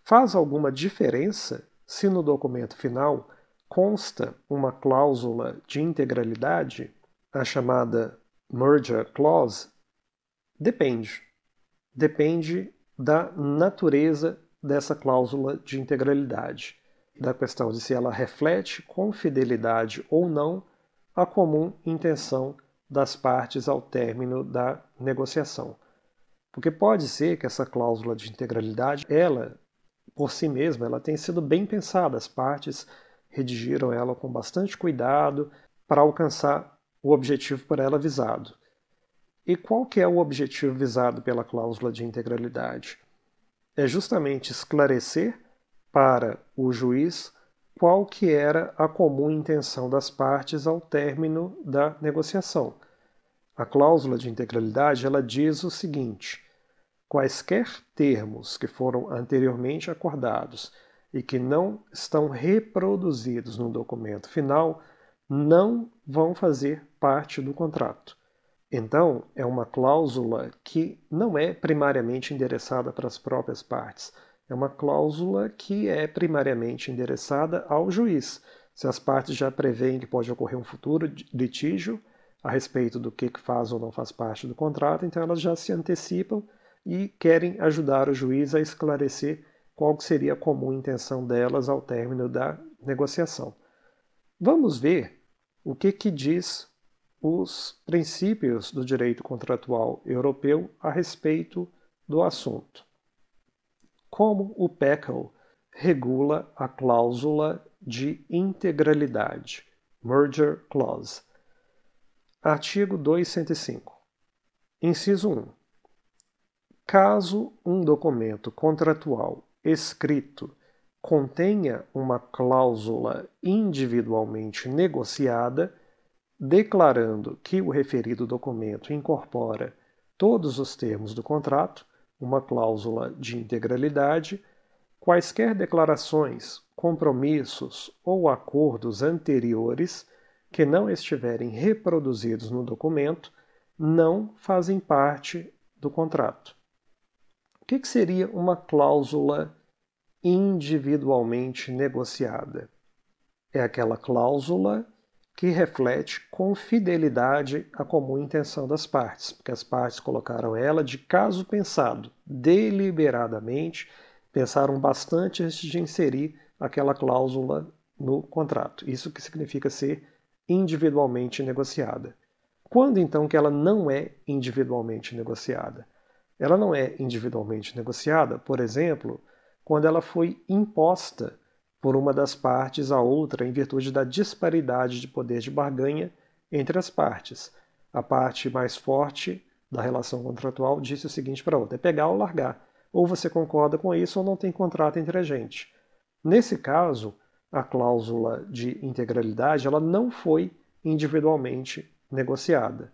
Faz alguma diferença se no documento final consta uma cláusula de integralidade, a chamada merger clause? Depende. Depende da natureza dessa cláusula de integralidade, da questão de se ela reflete com fidelidade ou não a comum intenção das partes ao término da negociação. Porque pode ser que essa cláusula de integralidade, ela, por si mesma, ela tenha sido bem pensada, as partes redigiram ela com bastante cuidado para alcançar o objetivo por ela visado. E qual que é o objetivo visado pela cláusula de integralidade? É justamente esclarecer para o juiz qual que era a comum intenção das partes ao término da negociação. A cláusula de integralidade ela diz o seguinte: quaisquer termos que foram anteriormente acordados e que não estão reproduzidos no documento final não vão fazer parte do contrato. Então, é uma cláusula que não é primariamente endereçada para as próprias partes. É uma cláusula que é primariamente endereçada ao juiz. Se as partes já preveem que pode ocorrer um futuro litígio a respeito do que faz ou não faz parte do contrato, então elas já se antecipam e querem ajudar o juiz a esclarecer qual seria a comum intenção delas ao término da negociação. Vamos ver o que diz os princípios do direito contratual europeu a respeito do assunto. Como o PECL regula a cláusula de integralidade, Merger Clause. Artigo 205. Inciso 1. Caso um documento contratual escrito contenha uma cláusula individualmente negociada, declarando que o referido documento incorpora todos os termos do contrato, uma cláusula de integralidade, quaisquer declarações, compromissos ou acordos anteriores que não estiverem reproduzidos no documento não fazem parte do contrato. O que seria uma cláusula individualmente negociada? É aquela cláusula que reflete com fidelidade a comum intenção das partes, porque as partes colocaram ela de caso pensado, deliberadamente, pensaram bastante antes de inserir aquela cláusula no contrato. Isso que significa ser individualmente negociada. Quando então que ela não é individualmente negociada? Ela não é individualmente negociada, por exemplo, quando ela foi imposta por uma das partes a outra em virtude da disparidade de poder de barganha entre as partes. A parte mais forte da relação contratual disse o seguinte para a outra: é pegar ou largar. Ou você concorda com isso ou não tem contrato entre a gente. Nesse caso, a cláusula de integralidade ela não foi individualmente negociada.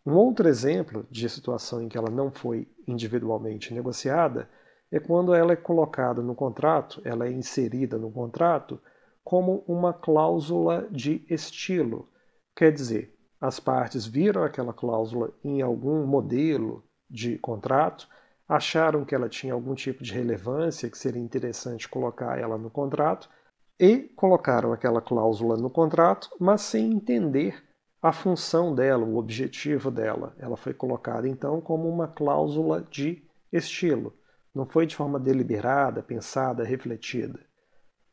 Um outro exemplo de situação em que ela não foi individualmente negociada é quando ela é colocada no contrato, ela é inserida no contrato como uma cláusula de estilo. Quer dizer, as partes viram aquela cláusula em algum modelo de contrato, acharam que ela tinha algum tipo de relevância, que seria interessante colocar ela no contrato, e colocaram aquela cláusula no contrato, mas sem entender a função dela, o objetivo dela. Ela foi colocada então como uma cláusula de estilo. Não foi de forma deliberada, pensada, refletida.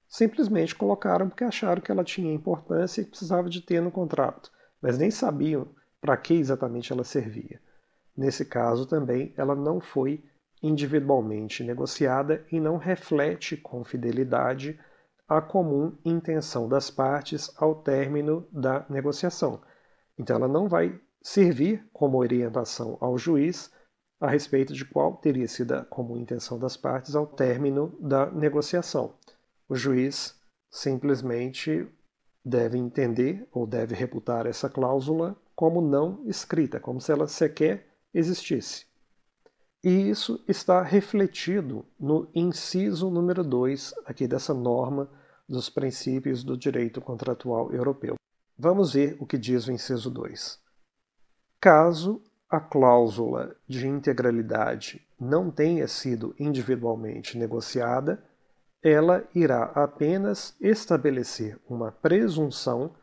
Simplesmente colocaram porque acharam que ela tinha importância e que precisava de ter no contrato, mas nem sabiam para que exatamente ela servia. Nesse caso também, ela não foi individualmente negociada e não reflete com fidelidade a comum intenção das partes ao término da negociação. Então, ela não vai servir como orientação ao juiz a respeito de qual teria sido a comum intenção das partes ao término da negociação. O juiz simplesmente deve entender ou deve reputar essa cláusula como não escrita, como se ela sequer existisse. E isso está refletido no inciso número 2 aqui dessa norma dos princípios do direito contratual europeu. Vamos ver o que diz o inciso 2. Caso a cláusula de integralidade não tenha sido individualmente negociada, ela irá apenas estabelecer uma presunção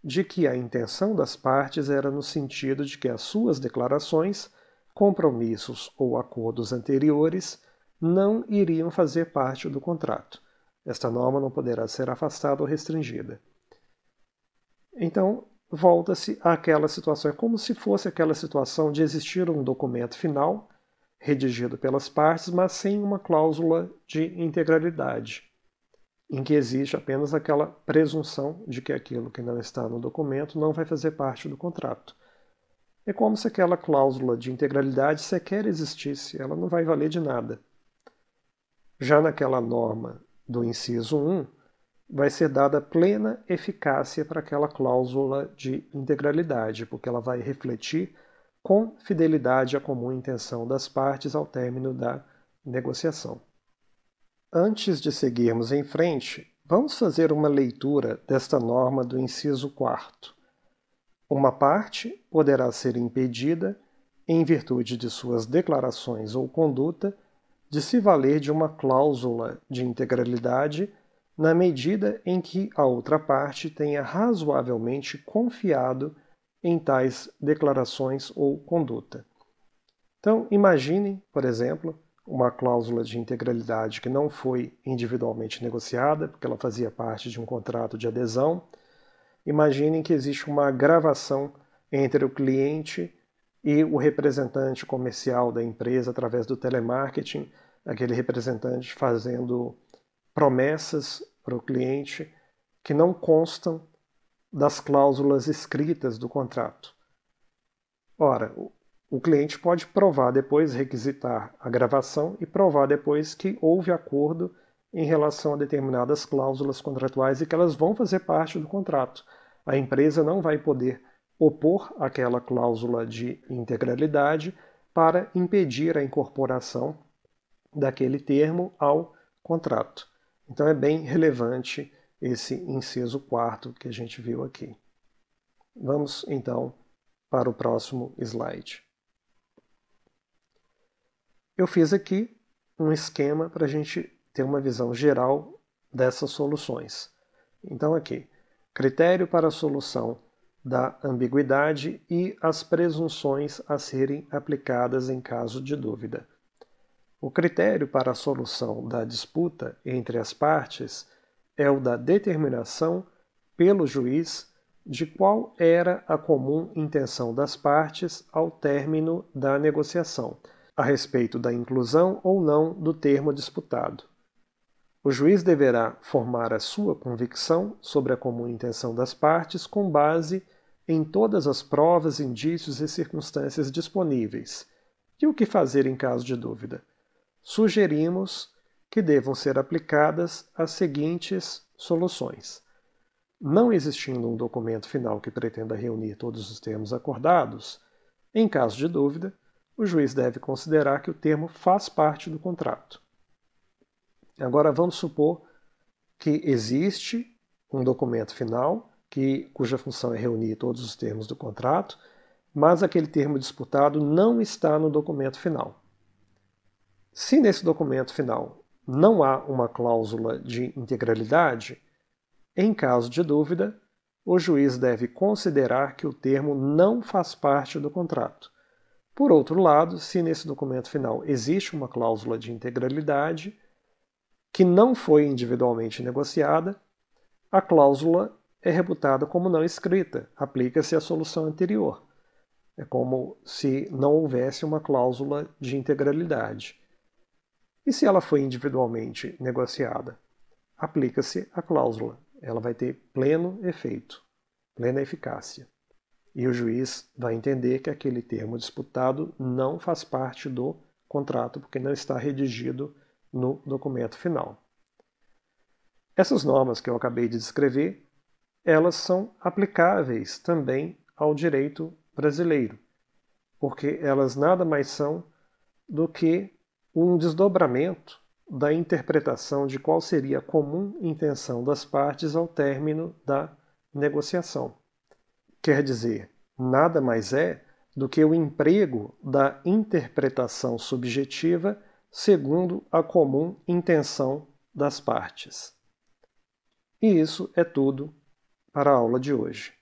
de que a intenção das partes era no sentido de que as suas declarações, compromissos ou acordos anteriores não iriam fazer parte do contrato. Esta norma não poderá ser afastada ou restringida. Então, volta-se àquela situação. É como se fosse aquela situação de existir um documento final, redigido pelas partes, mas sem uma cláusula de integralidade, em que existe apenas aquela presunção de que aquilo que não está no documento não vai fazer parte do contrato. É como se aquela cláusula de integralidade sequer existisse, ela não vai valer de nada. Já naquela norma do inciso 1, vai ser dada plena eficácia para aquela cláusula de integralidade, porque ela vai refletir com fidelidade a comum intenção das partes ao término da negociação. Antes de seguirmos em frente, vamos fazer uma leitura desta norma do inciso 4. Uma parte poderá ser impedida, em virtude de suas declarações ou conduta, de se valer de uma cláusula de integralidade na medida em que a outra parte tenha razoavelmente confiado em tais declarações ou conduta. Então, imaginem, por exemplo, uma cláusula de integralidade que não foi individualmente negociada, porque ela fazia parte de um contrato de adesão. Imaginem que existe uma gravação entre o cliente e o representante comercial da empresa através do telemarketing, aquele representante fazendo promessas para o cliente que não constam das cláusulas escritas do contrato. Ora, o cliente pode provar depois, requisitar a gravação e provar depois que houve acordo em relação a determinadas cláusulas contratuais e que elas vão fazer parte do contrato. A empresa não vai poder opor aquela cláusula de integralidade para impedir a incorporação daquele termo ao contrato. Então é bem relevante esse inciso 4 que a gente viu aqui. Vamos então para o próximo slide. Eu fiz aqui um esquema para a gente ter uma visão geral dessas soluções. Então aqui, critério para a solução da ambiguidade e as presunções a serem aplicadas em caso de dúvida. O critério para a solução da disputa entre as partes é o da determinação pelo juiz de qual era a comum intenção das partes ao término da negociação, a respeito da inclusão ou não do termo disputado. O juiz deverá formar a sua convicção sobre a comum intenção das partes com base em todas as provas, indícios e circunstâncias disponíveis. E o que fazer em caso de dúvida? Sugerimos que devam ser aplicadas as seguintes soluções. Não existindo um documento final que pretenda reunir todos os termos acordados, em caso de dúvida, o juiz deve considerar que o termo faz parte do contrato. Agora vamos supor que existe um documento final cuja função é reunir todos os termos do contrato, mas aquele termo disputado não está no documento final. Se nesse documento final não há uma cláusula de integralidade, em caso de dúvida, o juiz deve considerar que o termo não faz parte do contrato. Por outro lado, se nesse documento final existe uma cláusula de integralidade que não foi individualmente negociada, a cláusula é reputada como não escrita, aplica-se à solução anterior. É como se não houvesse uma cláusula de integralidade. E se ela foi individualmente negociada? aplica-se a cláusula. Ela vai ter pleno efeito, plena eficácia. E o juiz vai entender que aquele termo disputado não faz parte do contrato, porque não está redigido no documento final. Essas normas que eu acabei de descrever, elas são aplicáveis também ao direito brasileiro, porque elas nada mais são do que um desdobramento da interpretação de qual seria a comum intenção das partes ao término da negociação. Quer dizer, nada mais é do que o emprego da interpretação subjetiva segundo a comum intenção das partes. E isso é tudo para a aula de hoje.